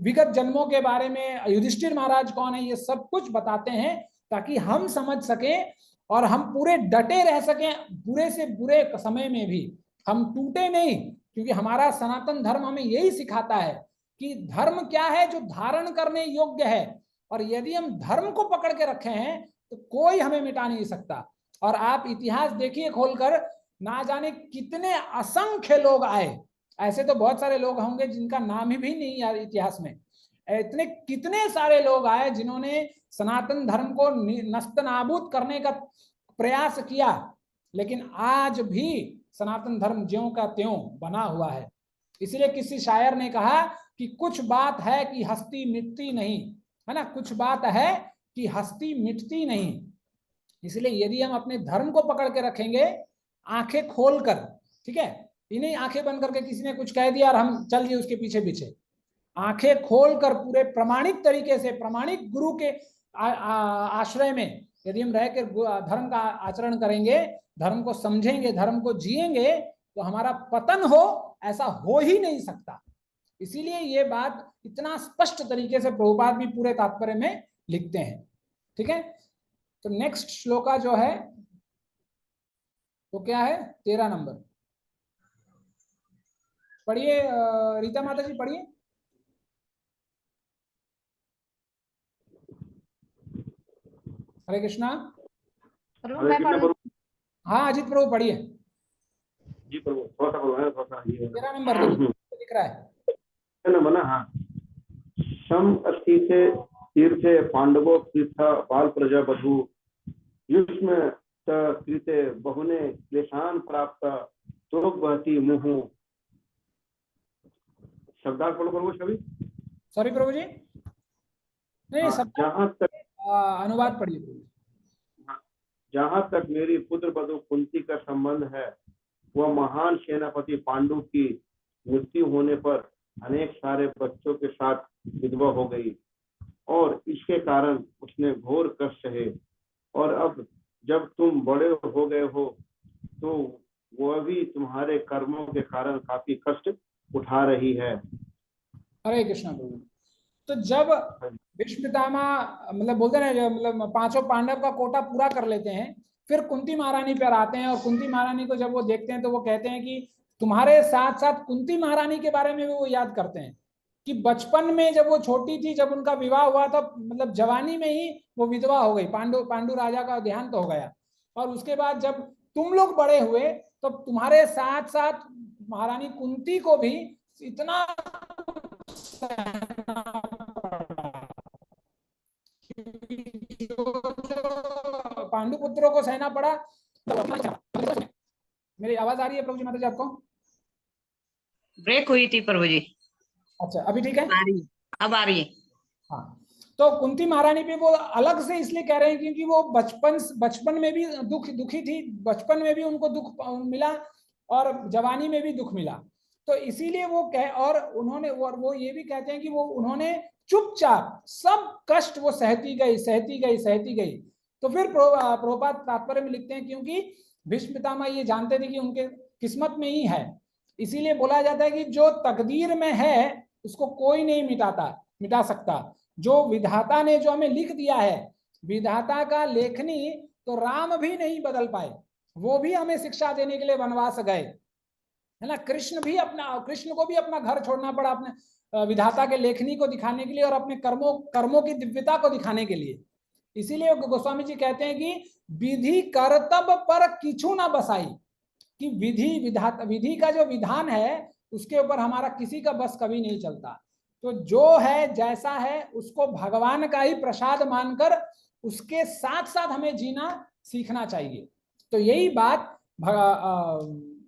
[SPEAKER 1] विगत जन्मों के बारे में, युधिष्ठिर महाराज कौन है, ये सब कुछ बताते हैं ताकि हम समझ सकें और हम पूरे डटे रह सकें। बुरे से बुरे समय में भी हम टूटे नहीं, क्योंकि हमारा सनातन धर्म हमें यही सिखाता है कि धर्म क्या है, जो धारण करने योग्य है। और यदि हम धर्म को पकड़ के रखे हैं तो कोई हमें मिटा नहीं सकता। और आप इतिहास देखिए खोलकर, ना जाने कितने असंख्य लोग आए, ऐसे तो बहुत सारे लोग होंगे जिनका नाम ही भी नहीं यार इतिहास में, इतने कितने सारे लोग आए जिन्होंने सनातन धर्म को नस्तनाबूद करने का प्रयास किया, लेकिन आज भी सनातन धर्म ज्यों का त्यों बना हुआ है। इसलिए किसी शायर ने कहा कि कुछ बात है कि हस्ती मिटती नहीं, है ना, कुछ बात है कि हस्ती मिटती नहीं। इसलिए यदि हम अपने धर्म को पकड़ के रखेंगे, आंखें खोलकर, ठीक है, इन्हें आंखें बंद करके किसी ने कुछ कह दिया और हम चल दिए उसके पीछे पीछे, आंखें खोलकर पूरे प्रमाणिक तरीके से, प्रमाणिक गुरु के आश्रय में यदि हम रहकर धर्म का आचरण करेंगे, धर्म को समझेंगे, धर्म को जिएंगे, तो हमारा पतन हो ऐसा हो ही नहीं सकता। इसीलिए ये बात इतना स्पष्ट तरीके से प्रभुपाद भी पूरे तात्पर्य में लिखते हैं। ठीक है, तो नेक्स्ट श्लोका जो है वो क्या है, 13 नंबर। पढ़िए रीता माता जी पढ़िए। हरे कृष्णा।
[SPEAKER 6] हरे कृष्ण प्रभु।
[SPEAKER 1] हाँ अजित प्रभु पढ़िए।
[SPEAKER 6] जी प्रभु, थोड़ा सा बोलना है, थोड़ा सा ये
[SPEAKER 1] 13 नंबर दिख रहा है
[SPEAKER 6] है ना बना। हाँ, सम अस्थि से तीर्थे पांडवो तीर्थ बाल प्रजा बधु युष्म कृते बहुने क्लेशान प्राप्त शोक बहती मुहु। शब्दार्थ पढ़ो प्रभु सभी।
[SPEAKER 1] सॉरी प्रभु जी, नहीं सब
[SPEAKER 6] जहाँ तक
[SPEAKER 1] अनुवाद पढ़िए प्रभु।
[SPEAKER 6] जहाँ तक मेरी पुत्र बधु कुंती का संबंध है, वह महान सेनापति पांडु की मृत्यु होने पर अनेक सारे बच्चों के साथ विधवा हो गई और इसके कारण उसने घोर कष्ट सहे। और अब जब तुम बड़े हो गए हो तो वह भी तुम्हारे कर्मों के कारण काफी कष्ट उठा रही है।
[SPEAKER 1] हरे कृष्णा प्रभु। तो जब भीष्म पितामह मतलब बोलते हैं ना, मतलब पांचों पांडव का कोटा पूरा कर लेते हैं, फिर कुंती महारानी पर आते हैं और कुंती महारानी को जब वो देखते हैं तो वो कहते हैं कि तुम्हारे साथ साथ कुंती महारानी के बारे में भी वो याद करते हैं कि बचपन में जब वो छोटी थी, जब उनका विवाह हुआ था, मतलब जवानी में ही वो विधवा हो गई, पांडु राजा का देहांत हो गया। और उसके बाद जब तुम लोग बड़े हुए तो तुम्हारे साथ साथ महारानी कुंती को भी इतना पांडु पुत्रों को सहना पड़ा। मेरी आवाज आ रही है प्रभु जी माता जी आपको?
[SPEAKER 7] ब्रेक हुई थी प्रभु जी।
[SPEAKER 1] अच्छा अभी ठीक है?
[SPEAKER 7] आ रही है, अब आ रही है।
[SPEAKER 1] हाँ, तो कुंती महारानी पे वो अलग से इसलिए कह रहे हैं क्योंकि वो बचपन में भी दुखी थी, बचपन में भी उनको दुख मिला और जवानी में भी दुख मिला। तो इसीलिए वो और उन्होंने और वो ये भी कहते हैं कि वो उन्होंने चुपचाप सब कष्ट वो सहती गई। तो फिर प्रभुपाद तात्पर्य में लिखते हैं क्योंकि भीष्म पितामह ये जानते थे कि उनके किस्मत में ही है, इसीलिए बोला जाता है कि जो तकदीर में है उसको कोई नहीं मिटा सकता। जो विधाता ने जो हमें लिख दिया है, विधाता का लेखनी तो राम भी नहीं बदल पाए, वो भी हमें शिक्षा देने के लिए वनवास गए, है ना। कृष्ण को भी अपना घर छोड़ना पड़ा अपने विधाता के लेखनी को दिखाने के लिए और अपने कर्मों की दिव्यता को दिखाने के लिए। इसीलिए गोस्वामी जी कहते हैं कि विधि करतब पर किछु ना बसाई, कि विधि का जो विधान है उसके ऊपर हमारा किसी का बस कभी नहीं चलता। तो जो है जैसा है उसको भगवान का ही प्रसाद मानकर उसके साथ साथ हमें जीना सीखना चाहिए। तो यही बात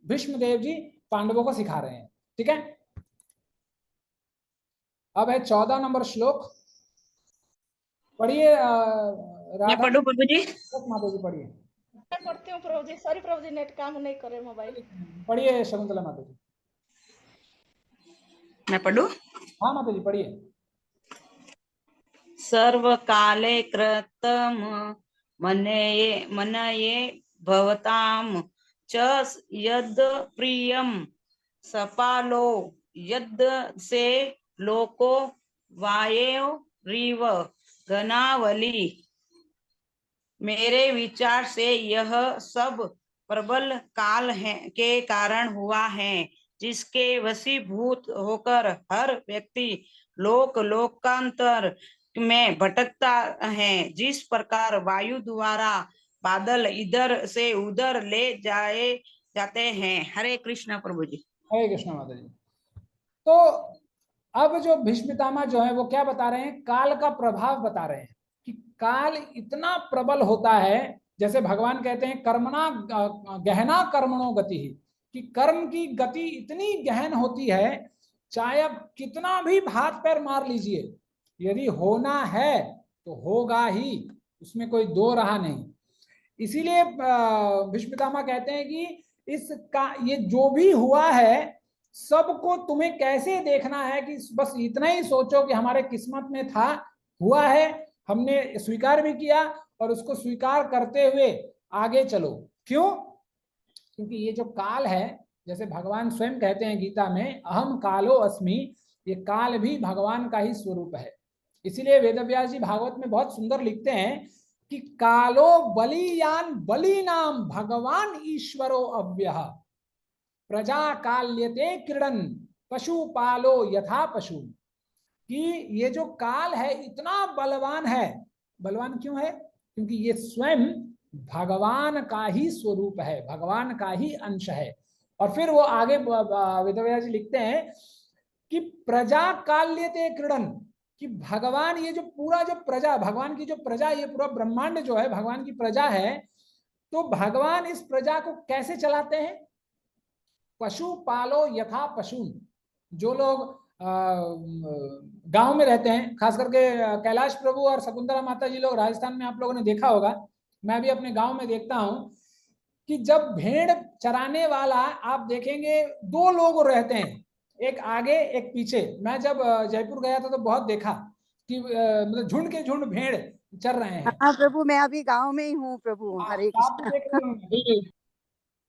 [SPEAKER 1] भीष्मदेव जी पांडवों को सिखा रहे हैं। ठीक है, अब है 14 नंबर श्लोक, पढ़िए
[SPEAKER 7] मैं पढ़ूं प्रभु जी?
[SPEAKER 1] माता जी पढ़िए।
[SPEAKER 8] पढ़ती हूँ प्रभु जी, सॉरी प्रभु जी, नेट काम नहीं करे मोबाइल।
[SPEAKER 1] पढ़िए शकुंतला माता जी।
[SPEAKER 7] मैं पढ़ूं?
[SPEAKER 1] हाँ माता जी पढ़िए।
[SPEAKER 7] सर्व काले कृतम मनये भवताम च यद प्रियम सपालो यद से लोको वायेव रिव घनावली। मेरे विचार से यह सब प्रबल काल के कारण हुआ है, जिसके वशीभूत होकर हर व्यक्ति लोकांतर में भटकता है। जिस प्रकार वायु द्वारा बादल इधर से उधर ले जाते हैं। हरे कृष्ण प्रभु जी।
[SPEAKER 1] हरे कृष्ण माता जी। तो अब जो भीष्म पितामह जो है वो क्या बता रहे हैं, काल का प्रभाव बता रहे हैं कि काल इतना प्रबल होता है, जैसे भगवान कहते हैं कर्मणा गहना कर्मणो गति, कि कर्म की गति इतनी गहन होती है, चाहे अब कितना भी हाथ पैर मार लीजिए, यदि होना है तो होगा ही, उसमें कोई दो राह नहीं। इसीलिए भीष्म पितामह कहते हैं कि इसका ये जो भी हुआ है सबको तुम्हें कैसे देखना है कि बस इतना ही सोचो कि हमारे किस्मत में था, हुआ है, हमने स्वीकार भी किया और उसको स्वीकार करते हुए आगे चलो। क्यों? क्योंकि ये जो काल है, जैसे भगवान स्वयं कहते हैं गीता में, अहम कालो अस्मि, ये काल भी भगवान का ही स्वरूप है। इसीलिए वेदव्यास जी भागवत में बहुत सुंदर लिखते हैं कि कालो बलियान बली नाम भगवान ईश्वरो अव्यः प्रजा काल्यते क्रीडन पशुपालो यथा पशु, कि ये जो काल है इतना बलवान है। बलवान क्यों है? क्योंकि ये स्वयं भगवान का ही स्वरूप है, भगवान का ही अंश है। और फिर वो आगे वेदव्यास जी लिखते हैं कि प्रजा काल्यते क्रीडन, कि भगवान ये जो पूरा जो प्रजा, भगवान की जो प्रजा, ये पूरा ब्रह्मांड जो है भगवान की प्रजा है, तो भगवान इस प्रजा को कैसे चलाते हैं? पशु पालो यथा पशु। जो लोग गांव में रहते हैं, खास करके कैलाश प्रभु और शकुंतला माता जी लोग राजस्थान में आप लोगों ने देखा होगा, मैं भी अपने गांव में देखता हूं कि जब भेड़ चराने वाला, आप देखेंगे दो लोग रहते हैं, एक आगे एक पीछे। मैं जब जयपुर गया था तो बहुत देखा कि मतलब झुंड के झुंड भेड़ चर रहे हैं।
[SPEAKER 3] हाँ प्रभु, मैं अभी गांव में ही हूँ प्रभु। हरे
[SPEAKER 1] आप
[SPEAKER 3] कृष्णा।
[SPEAKER 1] देख रहे होंगे।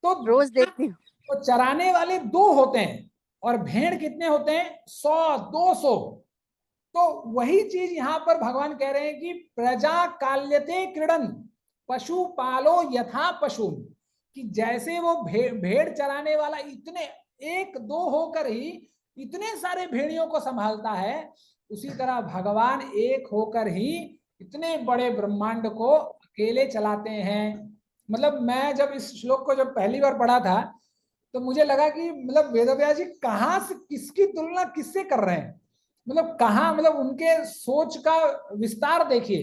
[SPEAKER 1] तो
[SPEAKER 3] रोज देखती हूँ।
[SPEAKER 1] तो चराने वाले दो होते हैं और भेड़ कितने होते हैं? 100-200। तो वही चीज यहां पर भगवान कह रहे हैं कि प्रजा काल्यते क्रीडन पशु पालो यथा पशु, कि जैसे वो भेड़ चराने वाला इतने एक दो होकर ही इतने सारे भेड़ियों को संभालता है, उसी तरह भगवान एक होकर ही इतने बड़े ब्रह्मांड को अकेले चलाते हैं। मतलब मैं जब इस श्लोक को जब पहली बार पढ़ा था तो मुझे लगा कि मतलब वेदव्यास जी कहाँ से किसकी तुलना किससे कर रहे हैं, मतलब कहाँ, मतलब उनके सोच का विस्तार देखिए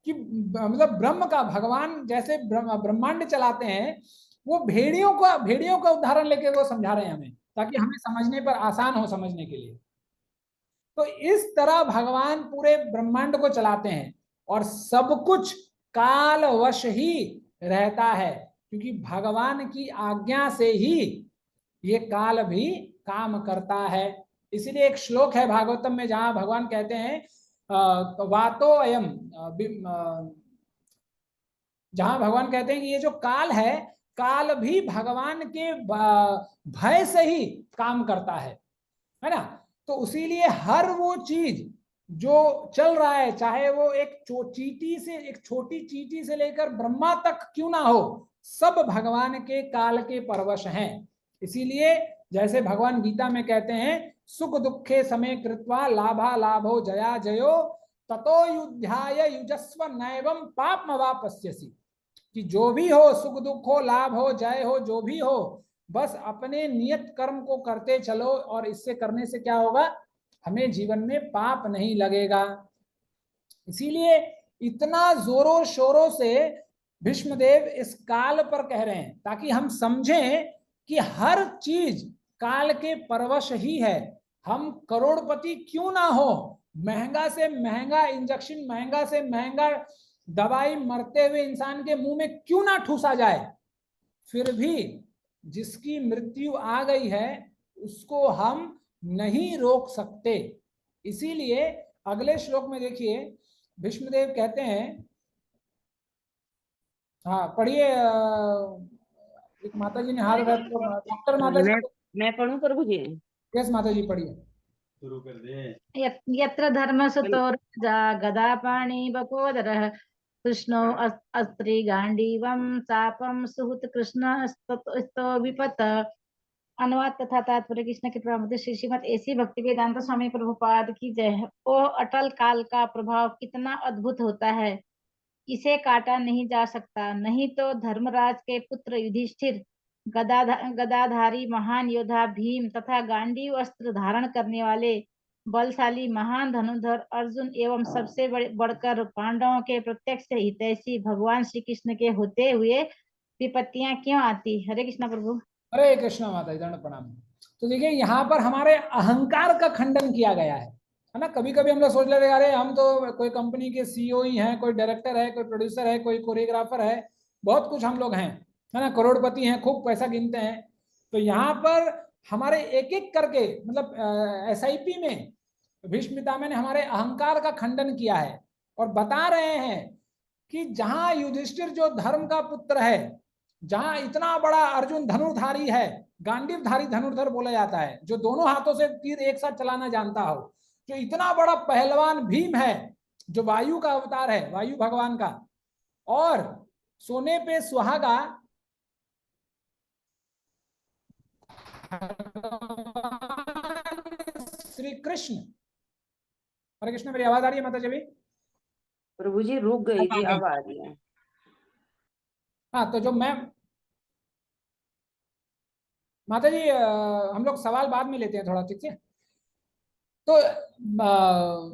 [SPEAKER 1] कि मतलब ब्रह्म का, भगवान जैसे ब्रह्मांड चलाते हैं, वो भेड़ियों का उदाहरण लेके वो समझा रहे हैं हमें, ताकि हमें समझने पर आसान हो समझने के लिए। तो इस तरह भगवान पूरे ब्रह्मांड को चलाते हैं और सब कुछ कालवश ही रहता है, क्योंकि भगवान की आज्ञा से ही ये काल भी काम करता है। इसीलिए एक श्लोक है भागवतम में जहां भगवान कहते हैं वातो अयम, जहां भगवान कहते हैं कि ये जो काल है, काल भी भगवान के भय से ही काम करता है ना। तो उसीलिए हर वो चीज जो चल रहा है, चाहे वो एक छोटी चींटी से लेकर ब्रह्मा तक क्यों ना हो, सब भगवान के काल के परवश हैं। इसीलिए जैसे भगवान गीता में कहते हैं सुख दुखे समय कृत्वा लाभा लाभो जया जयो ततो युद्धाय युजस्व नैवं पापमवापस्यसि, कि जो भी हो, सुख दुख हो, लाभ हो, जय हो, जो भी हो, बस अपने नियत कर्म को करते चलो, और इससे करने से क्या होगा, हमें जीवन में पाप नहीं लगेगा। इसीलिए इतना जोरों शोरों से भीष्मदेव इस काल पर कह रहे हैं, ताकि हम समझें कि हर चीज काल के परवश ही है। हम करोड़पति क्यों ना हो, महंगा से महंगा इंजेक्शन, महंगा से महंगा दवाई मरते हुए इंसान के मुंह में क्यों ना ठूसा जाए, फिर भी जिसकी मृत्यु आ गई है उसको हम नहीं रोक सकते। इसीलिए अगले श्लोक में देखिए भीष्मदेव कहते हैं, हाँ पढ़िए, एक माता जी ने हाथ उठाया, डॉक्टर माता जी।
[SPEAKER 2] मैं पढ़ूं प्रभु जी?
[SPEAKER 1] यस माता जी पढ़िए।
[SPEAKER 9] शुरू कर दे।
[SPEAKER 2] यत्र धर्मसुतो राजा गदापाणि बकोदरः कृष्णो अस्त्री गांडीवं चापम सुहृत कृष्ण स्तो विपत। अनुवाद तथा तात्पर्य कृष्ण के प्रमुख श्री श्रीमद ऐसी भक्ति वेदांत स्वामी प्रभुपाद की जय। ओ अटल काल का प्रभाव कितना अद्भुत होता है, इसे काटा नहीं जा सकता। नहीं तो धर्मराज के पुत्र युधिष्ठिर, गदाधारी महान योद्धा भीम तथा गांडीव अस्त्र धारण करने वाले बलशाली महान धनुर्धर अर्जुन एवं सबसे बढ़कर पांडवों के प्रत्यक्ष हितैषी भगवान श्री कृष्ण के होते हुए विपत्तियां क्यों आती। हरे कृष्णा प्रभु।
[SPEAKER 1] हरे कृष्णा माता जी, दंड प्रणाम। तो देखिए यहाँ पर हमारे अहंकार का खंडन किया गया है ना। कभी कभी हम लोग सोच लेते हैं अरे हम तो कोई कंपनी के सीईओ ही हैं, कोई डायरेक्टर है, कोई प्रोड्यूसर है, कोई कोरियोग्राफर है, बहुत कुछ हम लोग हैं, है ना, करोड़पति हैं, खूब पैसा गिनते हैं। तो यहाँ पर हमारे एक एक करके, मतलब SIP में भीष्म पितामह ने हमारे अहंकार का खंडन किया है और बता रहे हैं कि जहां युधिष्ठिर जो धर्म का पुत्र है, जहां इतना बड़ा अर्जुन धनुर्धारी है, गांडीवधारी धनुर्धर बोला जाता है, जो दोनों हाथों से तीर एक साथ चलाना जानता हो, जो इतना बड़ा पहलवान भीम है, जो वायु का अवतार है, वायु भगवान का, और सोने पे सुहागा श्री कृष्ण। हरे कृष्ण, मेरी आवाज आ रही है माता जी अभी?
[SPEAKER 9] प्रभु जी रुक गई जी, अब आ रही है।
[SPEAKER 1] हाँ, तो जो मैं माता जी हम लोग सवाल बाद में लेते हैं थोड़ा, ठीक है? तो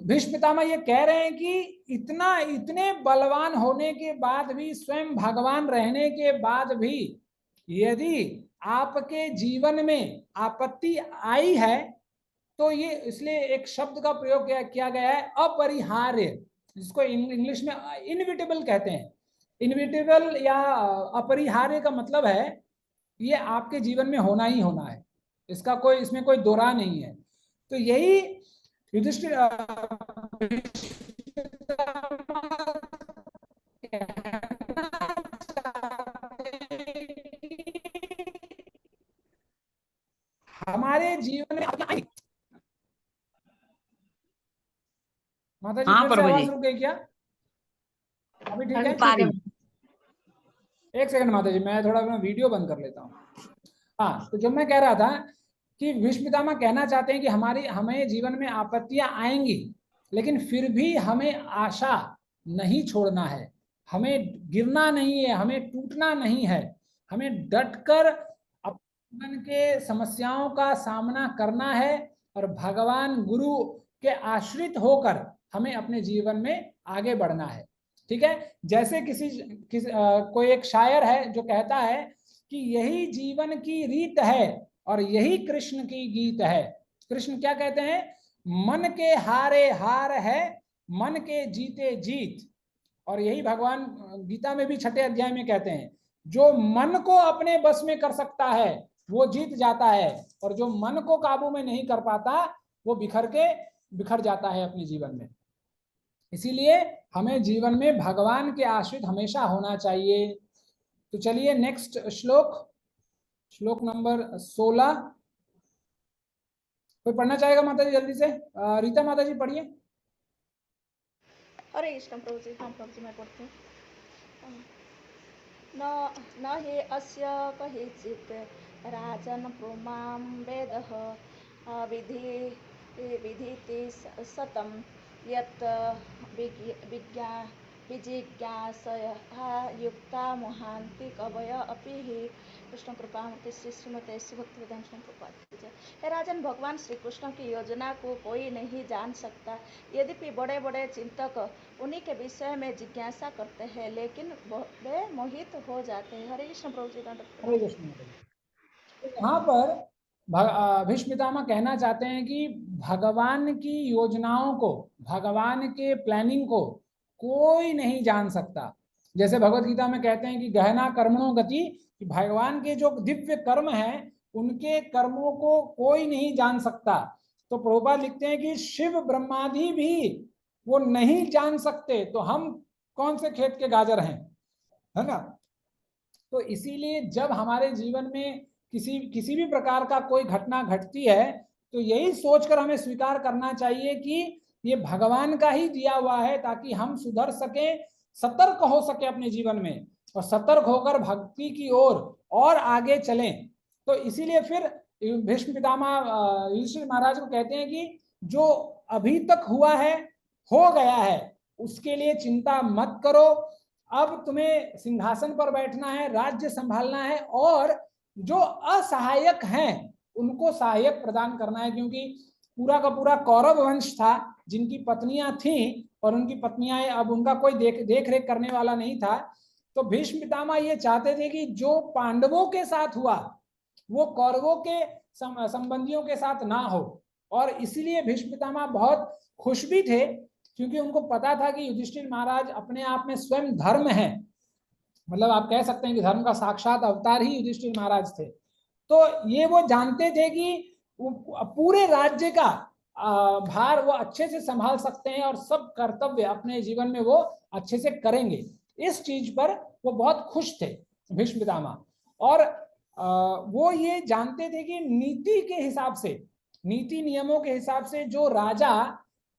[SPEAKER 1] भीष्म पितामह ये कह रहे हैं कि इतने बलवान होने के बाद भी, स्वयं भगवान रहने के बाद भी, यदि आपके जीवन में आपत्ति आई है तो ये, इसलिए एक शब्द का प्रयोग किया गया है, अपरिहार्य, जिसको इंग्लिश में इनविटेबल कहते हैं। इनविटेबल या अपरिहार्य का मतलब है ये आपके जीवन में होना ही होना है, इसमें कोई दो राह नहीं है। तो यही युधिष्ठिर हमारे जीवन में, माता जी फिर से आवाज रुक गई क्या? अभी ठीक है? एक सेकंड माता जी, मैं थोड़ा अपना वीडियो बंद कर लेता हूँ। हाँ, तो जब मैं कह रहा था कि भीष्म पितामह कहना चाहते हैं कि हमें जीवन में आपत्तियां आएंगी, लेकिन फिर भी हमें आशा नहीं छोड़ना है, हमें गिरना नहीं है, हमें टूटना नहीं है, हमें डटकर अपने जीवन के समस्याओं का सामना करना है और भगवान गुरु के आश्रित होकर हमें अपने जीवन में आगे बढ़ना है। ठीक है? जैसे कोई एक शायर है जो कहता है कि यही जीवन की रीत है और यही कृष्ण की गीत है। कृष्ण क्या कहते हैं? मन के हारे हार है, मन के जीते जीत। और यही भगवान गीता में भी 6 अध्याय में कहते हैं, जो मन को अपने बस में कर सकता है वो जीत जाता है, और जो मन को काबू में नहीं कर पाता वो बिखर जाता है अपने जीवन में। इसीलिए हमें जीवन में भगवान के आश्रित हमेशा होना चाहिए। तो चलिए नेक्स्ट श्लोक नंबर 16 कोई पढ़ना चाहेगा माता जी जल्दी से? रीता माता जी पढ़िए।
[SPEAKER 8] हरे कृष्ण प्रभु जी। हाँ प्रभु जी, मैं पढ़ती हूँ। न हि अस्य कहिचित् राजन् पुमां वेदः विधिति सतं यत् विजिज्ञासया युक्ता महान्ति कवय अपि हि कृष्ण कृपामूर्ति श्री श्रीमते श्री भक्तिवेदांत स्वामी प्रभुपाद की। हे राजन, भगवान श्री कृष्ण की योजना को कोई नहीं जान सकता, यद्यपि बड़े बड़े चिंतक उन्हीं के विषय में जिज्ञासा करते हैं, लेकिन वे मोहित हो जाते हैं। हरे कृष्ण प्रभु जी।
[SPEAKER 1] हरे कृष्ण। यहाँ पर भीष्म पितामह कहना चाहते हैं कि भगवान की योजनाओं को, भगवान के प्लानिंग को कोई नहीं जान सकता। जैसे भगवत गीता में कहते हैं कि गहना कर्मणो गति, कि भगवान के जो दिव्य कर्म हैं उनके कर्मों को कोई नहीं जान सकता। तो प्रभुपाद लिखते हैं कि शिव ब्रह्मादि भी वो नहीं जान सकते, तो हम कौन से खेत के गाजर हैं, है ना? तो इसीलिए जब हमारे जीवन में किसी भी प्रकार का कोई घटना घटती है तो यही सोचकर हमें स्वीकार करना चाहिए कि ये भगवान का ही दिया हुआ है, ताकि हम सुधर सके, सतर्क हो सके अपने जीवन में, और सतर्क होकर भक्ति की ओर और आगे चलें। तो इसीलिए फिर भीष्म पितामह युधिष्ठिर महाराज को कहते हैं कि जो अभी तक हुआ है, हो गया है, उसके लिए चिंता मत करो। अब तुम्हें सिंहासन पर बैठना है, राज्य संभालना है, और जो असहायक हैं उनको सहायक प्रदान करना है, क्योंकि पूरा का पूरा कौरव वंश था जिनकी पत्नियां थीं, और उनकी पत्नियां अब उनका कोई देख रेख करने वाला नहीं था। तो भीष्म पितामह ये चाहते थे कि जो पांडवों के साथ हुआ वो कौरवों के संबंधियों के साथ ना हो, और इसीलिए भीष्म पितामह बहुत खुश भी थे, क्योंकि उनको पता था कि युधिष्ठिर महाराज अपने आप में स्वयं धर्म है। मतलब आप कह सकते हैं कि धर्म का साक्षात अवतार ही युधिष्ठिर महाराज थे। तो ये वो जानते थे कि पूरे राज्य का भार वो अच्छे से संभाल सकते हैं, और सब कर्तव्य अपने जीवन में वो अच्छे से करेंगे। इस चीज पर वो बहुत खुश थे भीष्म पितामह। और वो ये जानते थे कि नीति के हिसाब से, नीति नियमों के हिसाब से जो राजा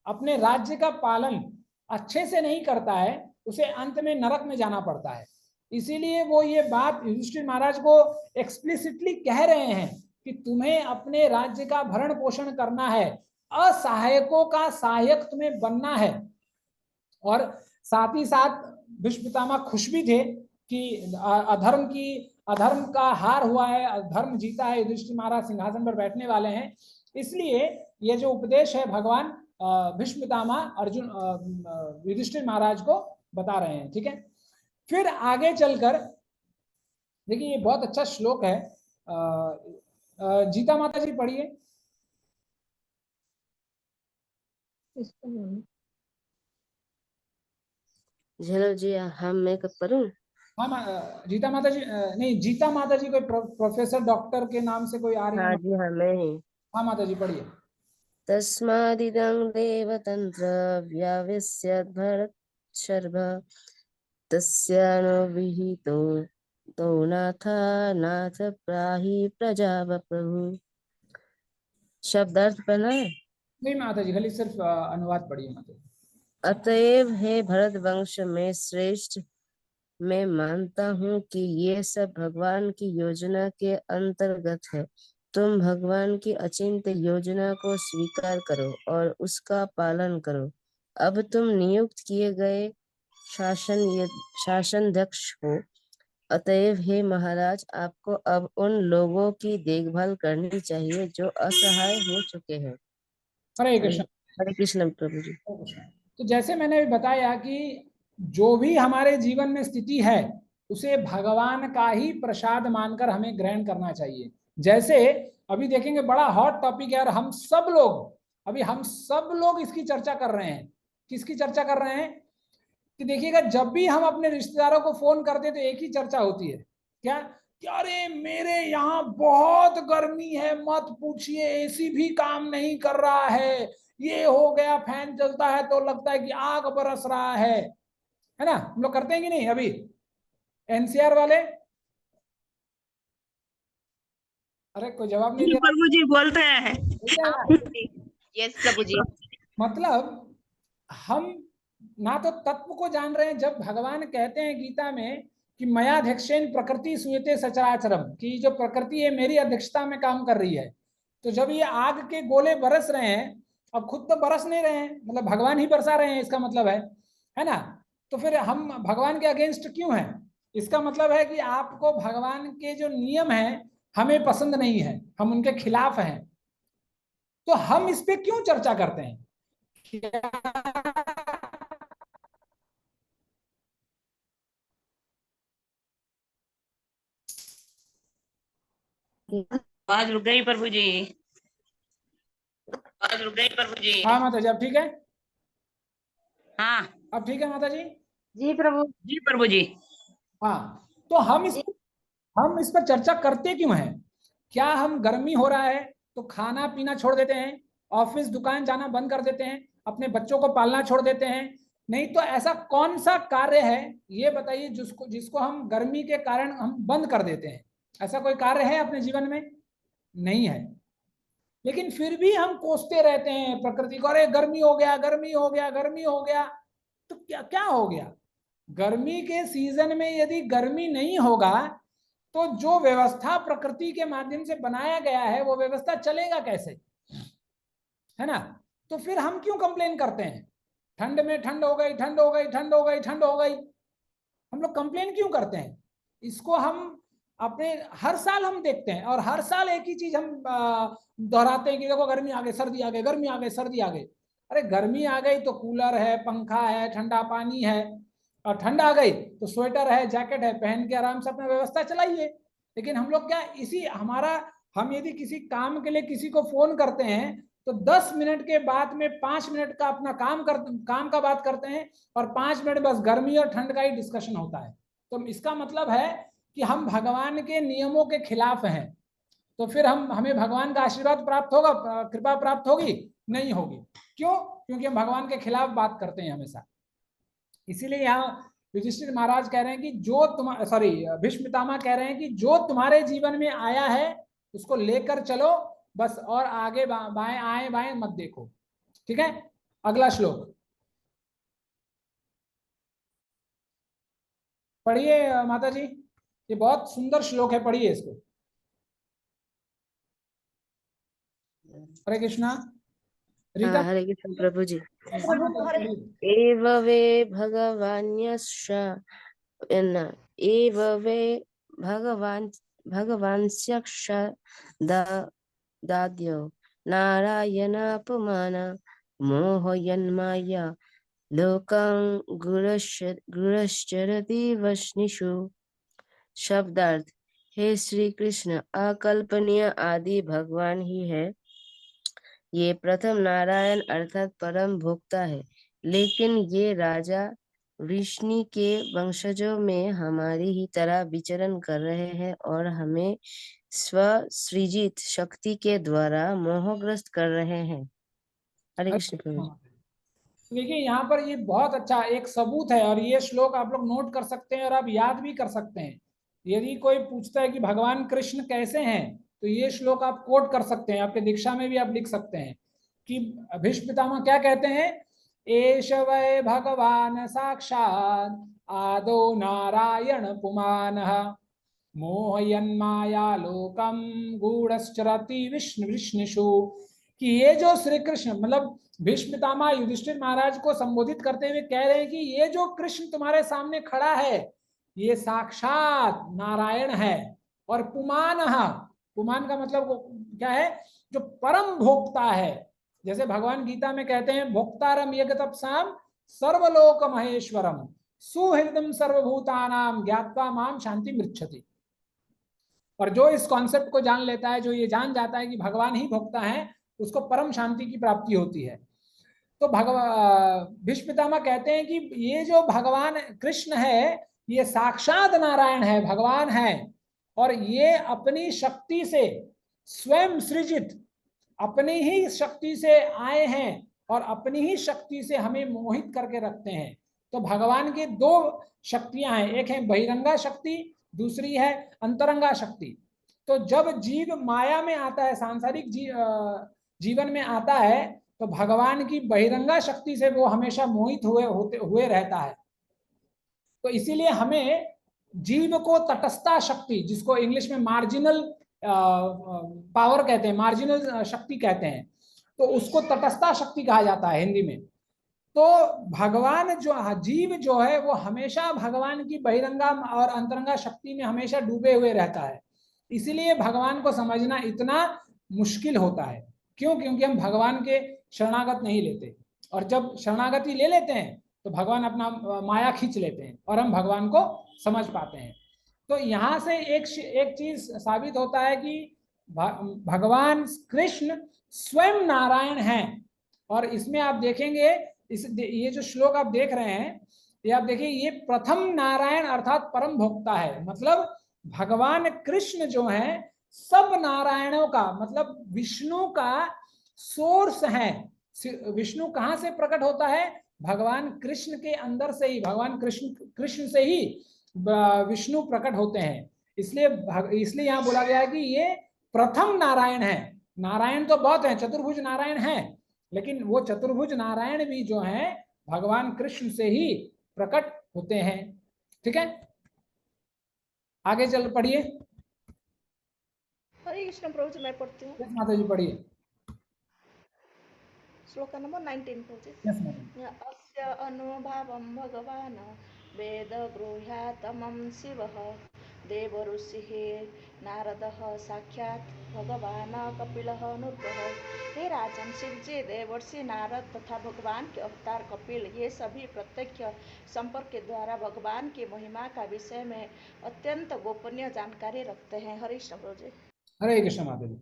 [SPEAKER 1] अपने राज्य का पालन अच्छे से नहीं करता है, उसे अंत में नरक में जाना पड़ता है। इसीलिए वो ये बात युधिष्ठिर महाराज को एक्सप्लिसिटली कह रहे हैं कि तुम्हें अपने राज्य का भरण पोषण करना है, असहायकों का सहायक तुम्हें बनना है। और साथ ही साथ भीष्म पितामह खुश भी थे कि अधर्म का हार हुआ है, धर्म जीता है, युधिष्ठिर महाराज सिंहासन पर बैठने वाले हैं। इसलिए ये जो उपदेश है भगवान भीष्म पितामह अर्जुन युधिष्ठिर महाराज को बता रहे हैं। ठीक है, फिर आगे चलकर देखिए ये बहुत अच्छा श्लोक है। जीता माता जी पढ़िए।
[SPEAKER 9] झलो जी, हम मैं कब पढ़ूं?
[SPEAKER 1] हाँ जीता माता जी नहीं, जीता माता जी कोई प्रोफेसर डॉक्टर के नाम से कोई आ रही है?
[SPEAKER 9] हाँ जी, हाँ मैं ही।
[SPEAKER 1] हाँ माता जी पढ़िए।
[SPEAKER 9] तस्मादिदं देवतंत्र व्याविश्यद् भरतशर्मा तस्यानुविहितो तो नाथ प्राहि प्रजावप्रभु। शब्दार्थ पढ़ना है?
[SPEAKER 1] नहीं माता जी, खाली सिर्फ अनुवाद पढ़िए माता जी।
[SPEAKER 9] अतएव हे भरत वंश में श्रेष्ठ, मैं मानता हूँ कि ये सब भगवान की योजना के अंतर्गत है। तुम भगवान की अचिंत्य योजना को स्वीकार करो और उसका पालन करो। अब तुम नियुक्त किए गए शासनाध्यक्ष हो, अतएव हे महाराज, आपको अब उन लोगों की देखभाल करनी चाहिए जो असहाय हो चुके हैं।
[SPEAKER 1] हरे कृष्ण।
[SPEAKER 9] हरे कृष्ण प्रभु जी।
[SPEAKER 1] तो जैसे मैंने अभी बताया कि जो भी हमारे जीवन में स्थिति है उसे भगवान का ही प्रसाद मानकर हमें ग्रहण करना चाहिए। जैसे अभी देखेंगे बड़ा हॉट टॉपिक है और हम सब लोग इसकी चर्चा कर रहे हैं। किसकी चर्चा कर रहे हैं? कि देखिएगा जब भी हम अपने रिश्तेदारों को फोन करते तो एक ही चर्चा होती है, क्या कि अरे मेरे यहाँ बहुत गर्मी है, मत पूछिए, एसी भी काम नहीं कर रहा है, ये हो गया, फैन चलता है तो लगता है कि आग बरस रहा है ना? हम लोग करते हैं कि नहीं? अभी एनसीआर वाले, अरे कोई जवाब नहीं दे रहा।
[SPEAKER 7] प्रभु जी बोलते हैं।
[SPEAKER 5] यस प्रभु जी।
[SPEAKER 1] मतलब हम ना तो तत्व को जान रहे हैं। जब भगवान कहते हैं गीता में कि मयाध्यक्षेन प्रकृति सूयते सचराचरम, कि जो प्रकृति है मेरी अध्यक्षता में काम कर रही है, तो जब ये आग के गोले बरस रहे हैं, अब खुद तो बरस नहीं रहे हैं, मतलब भगवान ही बरसा रहे हैं, इसका मतलब है ना? तो फिर हम भगवान के अगेंस्ट क्यों हैं? इसका मतलब है कि आपको भगवान के जो नियम है हमें पसंद नहीं है, हम उनके खिलाफ हैं। तो हम इस पे क्यों चर्चा करते हैं?
[SPEAKER 7] आवाज रुक गई प्रभु जी, आवाज रुक गई प्रभु जी।
[SPEAKER 1] हाँ माता जी, अब ठीक है?
[SPEAKER 7] हाँ
[SPEAKER 1] अब ठीक है माता जी?
[SPEAKER 2] जी प्रभु।
[SPEAKER 7] जी प्रभु जी।
[SPEAKER 1] हाँ, तो हम इस पर चर्चा करते क्यों हैं? क्या हम गर्मी हो रहा है तो खाना पीना छोड़ देते हैं, ऑफिस दुकान जाना बंद कर देते हैं, अपने बच्चों को पालना छोड़ देते हैं? नहीं तो ऐसा कौन सा कार्य है ये बताइए जिसको हम गर्मी के कारण हम बंद कर देते हैं? ऐसा कोई कार्य है अपने जीवन में? नहीं है। लेकिन फिर भी हम कोसते रहते हैं प्रकृति को, अरे गर्मी हो गया, गर्मी हो गया, गर्मी हो गया। तो क्या क्या हो गया? गर्मी के सीजन में यदि गर्मी नहीं होगा तो जो व्यवस्था प्रकृति के माध्यम से बनाया गया है वो व्यवस्था चलेगा कैसे? है ना? तो फिर हम क्यों कंप्लेन करते हैं? ठंड में ठंड हो गई, ठंड हो गई, ठंड हो गई, ठंड हो गई, हम लोग कंप्लेन क्यों करते हैं? इसको हम अपने हर साल हम देखते हैं और हर साल एक ही चीज हम दोहराते हैं कि देखो गर्मी आ गई, सर्दी आ गई, गर्मी आ गई, सर्दी आ गई। अरे गर्मी आ गई तो कूलर है, पंखा है, ठंडा पानी है, और ठंड आ गई तो स्वेटर है, जैकेट है, पहन के आराम से अपना व्यवस्था चलाइए। लेकिन हम लोग क्या हम यदि किसी काम के लिए किसी को फोन करते हैं तो 10 मिनट के बाद में 5 मिनट का अपना काम का बात करते हैं और 5 मिनट बस गर्मी और ठंड का ही डिस्कशन होता है। तो इसका मतलब है कि हम भगवान के नियमों के खिलाफ हैं। तो फिर हमें भगवान का आशीर्वाद प्राप्त होगा, कृपा प्राप्त होगी? नहीं होगी। क्यों? क्योंकि हम भगवान के खिलाफ बात करते हैं हमेशा। इसीलिए यहाँ युधिष्ठिर महाराज कह रहे हैं कि भीष्म पितामह कह रहे हैं कि जो तुम्हारे जीवन में आया है उसको लेकर चलो बस, और आगे बाएं आए बाएं मत देखो। ठीक है, अगला श्लोक पढ़िए माता जी, ये बहुत सुंदर श्लोक है, पढ़िए इसको। हरे कृष्णा। रीता
[SPEAKER 9] हरे कृष्ण प्रभु जी।
[SPEAKER 8] हरे
[SPEAKER 9] एव वे भगवान्यश्च न एव वे भगवान्स्यक्ष दाद्यो नारायणापमान मोहयन्माया लोकं गुरश्चरति वश्निषु। शब्दार्थ, हे श्री कृष्ण अकल्पनीय आदि भगवान ही है। ये प्रथम नारायण अर्थात परम भोक्ता है, लेकिन ये राजा विष्णु के वंशजों में हमारी ही तरह विचरण कर रहे हैं और हमें स्वसृजित शक्ति के द्वारा मोहग्रस्त कर रहे हैं। हरे कृष्ण प्रभु जी।
[SPEAKER 1] देखिए यहाँ पर ये बहुत अच्छा एक सबूत है और ये श्लोक आप लोग नोट कर सकते हैं और आप याद भी कर सकते हैं। यदि कोई पूछता है कि भगवान कृष्ण कैसे हैं तो ये श्लोक आप कोट कर सकते हैं, आपके दीक्षा में भी आप लिख सकते हैं कि भीष्म पितामह क्या कहते हैं, एष वै भगवान साक्षात् आदो नारायण पुमानः मोहयन्माया लोकम गूढ़श्चरति विष्णुषु। कि ये जो श्री कृष्ण मतलब भीष्म पितामह युधिष्ठिर महाराज को संबोधित करते हुए कह रहे हैं कि ये जो कृष्ण तुम्हारे सामने खड़ा है ये साक्षात नारायण है और पुमान, पुमान का मतलब क्या है, जो परम भोक्ता है। जैसे भगवान गीता में कहते हैं भोक्तारम यज्ञतपसाम सर्वलोक महेश्वरम सुहृदम सर्वभूतानाम ज्ञात्वा माम शांति मृच्छति। और जो इस कॉन्सेप्ट को जान लेता है, जो ये जान जाता है कि भगवान ही भोक्ता है, उसको परम शांति की प्राप्ति होती है। तो भीष्म पितामह कहते हैं कि ये जो भगवान कृष्ण है ये साक्षात नारायण है, भगवान है, और ये अपनी शक्ति से स्वयं सृजित अपनी ही शक्ति से आए हैं और अपनी ही शक्ति से हमें मोहित करके रखते हैं। तो भगवान की दो शक्तियां हैं, एक है बहिरंगा शक्ति, दूसरी है अंतरंगा शक्ति। तो जब जीव माया में आता है, सांसारिक जीवन में आता है, तो भगवान की बहिरंगा शक्ति से वो हमेशा मोहित हुए रहता है। तो इसीलिए हमें जीव को तटस्था शक्ति, जिसको इंग्लिश में मार्जिनल पावर कहते हैं, मार्जिनल शक्ति कहते हैं, तो उसको तटस्था शक्ति कहा जाता है हिंदी में। तो भगवान जो जीव जो है वो हमेशा भगवान की बहिरंगा और अंतरंगा शक्ति में हमेशा डूबे हुए रहता है। इसीलिए भगवान को समझना इतना मुश्किल होता है। क्यों? क्योंकि हम भगवान के शरणागत नहीं लेते, और जब शरणागति ले लेते हैं तो भगवान अपना माया खींच लेते हैं और हम भगवान को समझ पाते हैं। तो यहाँ से एक चीज साबित होता है कि भगवान कृष्ण स्वयं नारायण हैं। और इसमें आप देखेंगे ये जो श्लोक आप देख रहे हैं, ये आप देखिए, ये प्रथम नारायण अर्थात परम भोक्ता है। मतलब भगवान कृष्ण जो है सब नारायणों का मतलब विष्णु का सोर्स है। विष्णु कहाँ से प्रकट होता है? भगवान कृष्ण के अंदर से ही, भगवान कृष्ण से ही विष्णु प्रकट होते हैं। इसलिए यहाँ बोला गया है कि ये प्रथम नारायण है। नारायण तो बहुत है, चतुर्भुज नारायण है, लेकिन वो चतुर्भुज नारायण भी जो है भगवान कृष्ण से ही प्रकट होते हैं। ठीक है, आगे चल पढ़िए।
[SPEAKER 8] हरे कृष्ण प्रभु जी, मैं पढ़ती हूँ।
[SPEAKER 1] माता जी पढ़िए
[SPEAKER 8] श्लोक नंबर 19 प्रभु जी। अस्य अनुभावं भगवान् वेद गृह्यातमं शिवः देवऋषिः नारदः साक्षात् भगवान कपिलः नृपः। हे राजन, शिव जी, देवर्षि नारद तथा भगवान के अवतार कपिल, ये सभी प्रत्यक्ष संपर्क के द्वारा भगवान की महिमा का विषय में अत्यंत गोपनीय जानकारी रखते हैं। हरे कृष्ण प्रभु जी।
[SPEAKER 1] हरे कृष्ण माता जी।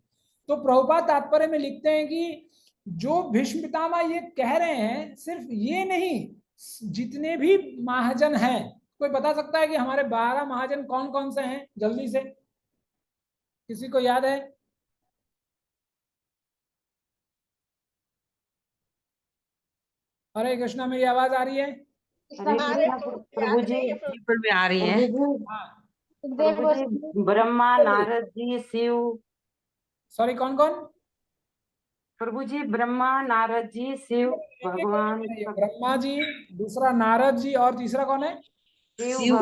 [SPEAKER 1] तो प्रभुपाद तात्पर्य में लिखते हैं कि जो भीष्म पितामह ये कह रहे हैं, सिर्फ ये नहीं, जितने भी महाजन हैं, कोई बता सकता है कि हमारे 12 महाजन कौन कौन से हैं? जल्दी से किसी को याद है? हरे कृष्णा, मेरी आवाज आ रही है?
[SPEAKER 10] प्रभु जी बिल्कुल भी आ रही है।
[SPEAKER 2] प्रभु
[SPEAKER 10] जी ब्रह्मा, नारद जी, शिव।
[SPEAKER 1] सॉरी, कौन कौन?
[SPEAKER 10] प्रभु जी ब्रह्मा, नारद जी, शिव भगवान।
[SPEAKER 1] ब्रह्मा जी, दूसरा नारद जी, और तीसरा कौन है? शिव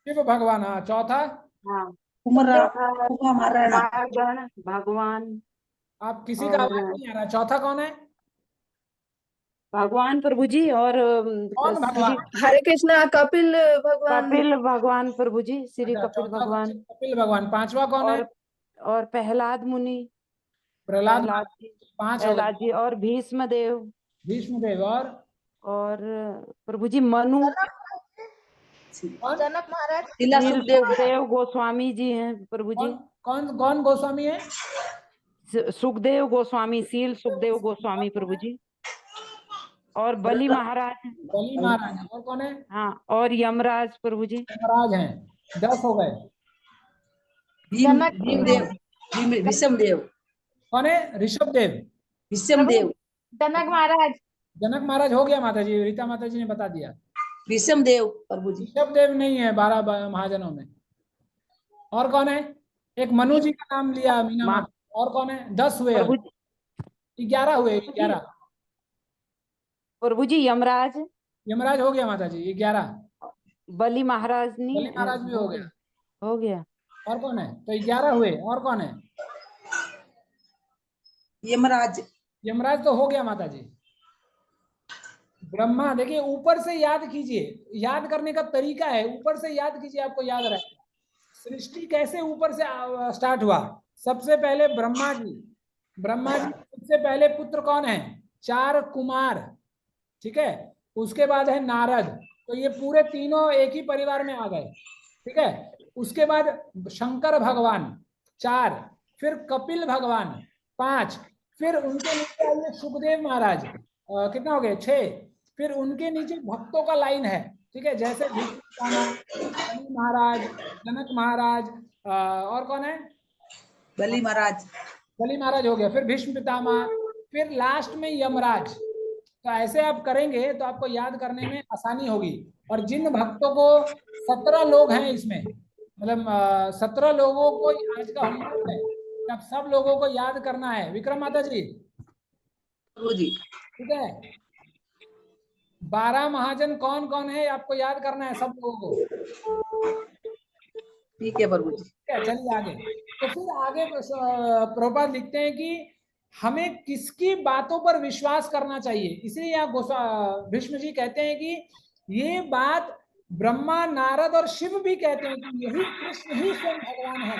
[SPEAKER 1] भगवान। हाँ, चौथा?
[SPEAKER 10] हाँ, भगवान।
[SPEAKER 1] आप किसी का आवाज नहीं आ रहा। चौथा कौन है?
[SPEAKER 10] भगवान प्रभु जी और
[SPEAKER 1] कौन भगवान?
[SPEAKER 9] हरे कृष्णा कपिल भगवान।
[SPEAKER 10] कपिल भगवान प्रभु जी, श्री
[SPEAKER 1] अच्छा,
[SPEAKER 10] कपिल
[SPEAKER 1] चौथा
[SPEAKER 10] भगवान
[SPEAKER 1] कपिल भगवान। पांचवा कौन है?
[SPEAKER 10] और प्रहलाद मुनि,
[SPEAKER 1] प्रहलाद।
[SPEAKER 10] प्रहलाद जी,
[SPEAKER 1] पांच हो गए।
[SPEAKER 10] प्रहलाद जी और भीष्म देव
[SPEAKER 1] भीष्म देव
[SPEAKER 10] और प्रभु जी मनु,
[SPEAKER 1] कौन?
[SPEAKER 8] जनक महाराज,
[SPEAKER 10] शील सुखदेव गोस्वामी जी हैं प्रभु जी।
[SPEAKER 1] कौन कौन गोस्वामी है?
[SPEAKER 10] सुखदेव गोस्वामी, शील सुखदेव गोस्वामी प्रभु जी और बलि महाराज।
[SPEAKER 1] बलि महाराज। और कौन है?
[SPEAKER 10] हाँ, और यमराज प्रभु जी।
[SPEAKER 1] यमराज हैं। 10 हो गए।
[SPEAKER 8] जनक
[SPEAKER 11] विषम देव,
[SPEAKER 1] कौन है? ऋषभ देव।
[SPEAKER 11] विषम देव,
[SPEAKER 8] जनक महाराज,
[SPEAKER 1] जनक महाराज हो गया माता जी, रीता माता जी ने बता दिया।
[SPEAKER 11] विषम देव प्रभु जी,
[SPEAKER 1] ऋषभ देव नहीं है 12 महाजनों में। और कौन है? एक मनु जी का नाम लिया मीना माता। और कौन है? 10 हुए।
[SPEAKER 10] प्रभु
[SPEAKER 1] 11 हुए। 11
[SPEAKER 10] प्रभु जी यमराज,
[SPEAKER 1] यमराज हो गया माता जी। 11
[SPEAKER 10] बलि महाराज नहीं,
[SPEAKER 1] बलि महाराज भी हो गया।
[SPEAKER 10] हो गया।
[SPEAKER 1] और कौन है? तो 11 हुए। और कौन है?
[SPEAKER 11] यमराज,
[SPEAKER 1] यमराज तो हो गया माता जी। ब्रह्मा, देखिए ऊपर से याद कीजिए, याद करने का तरीका है, ऊपर से याद कीजिए, आपको याद रहेगा। सृष्टि कैसे ऊपर से स्टार्ट हुआ? सबसे पहले ब्रह्मा जी। ब्रह्मा जी सबसे पहले पुत्र कौन है? 4 कुमार, ठीक है। उसके बाद है नारद। तो ये पूरे तीनों एक ही परिवार में आ गए, ठीक है। उसके बाद शंकर भगवान 4, फिर कपिल भगवान 5, फिर उनके नीचे आइए सुखदेव महाराज, कितना हो गए? 6। फिर उनके नीचे भक्तों का लाइन है, ठीक है, जैसे बलि महाराज, जनक महाराज, और कौन है?
[SPEAKER 11] बलि महाराज,
[SPEAKER 1] बलि महाराज हो गया। फिर भीष्म पितामह, फिर लास्ट में यमराज। तो ऐसे आप करेंगे तो आपको याद करने में आसानी होगी। और जिन भक्तों को 17 लोग हैं इसमें, मतलब 17 लोगों को आज का होमवर्क है, अब सब लोगों को याद करना है। विक्रम माता जी,
[SPEAKER 11] प्रभु जी,
[SPEAKER 1] ठीक है। 12 महाजन कौन कौन है आपको याद करना है सब लोगों को।
[SPEAKER 11] ठीक है प्रभु जी।
[SPEAKER 1] चलिए आगे। तो फिर आगे प्रभुपाद लिखते हैं कि हमें किसकी बातों पर विश्वास करना चाहिए। इसलिए यहाँ भीष्म जी कहते हैं कि ये बात ब्रह्मा, नारद और शिव भी कहते हैं कि यही कृष्ण ही स्वयं भगवान है।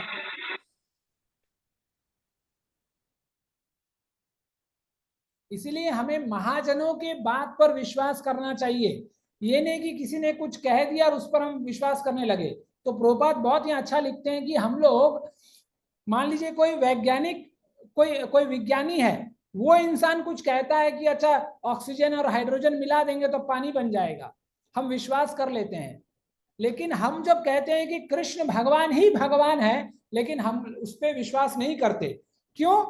[SPEAKER 1] इसलिए हमें महाजनों के बात पर विश्वास करना चाहिए। ये नहीं कि किसी ने कुछ कह दिया और उस पर हम विश्वास करने लगे। तो प्रभुपाद बहुत ही अच्छा लिखते हैं कि हम लोग, मान लीजिए कोई वैज्ञानिक, कोई विज्ञानी है, वो इंसान कुछ कहता है कि अच्छा ऑक्सीजन और हाइड्रोजन मिला देंगे तो पानी बन जाएगा, हम विश्वास कर लेते हैं। लेकिन हम जब कहते हैं कि कृष्ण भगवान ही भगवान है, लेकिन हम उस पर विश्वास नहीं करते। क्यों?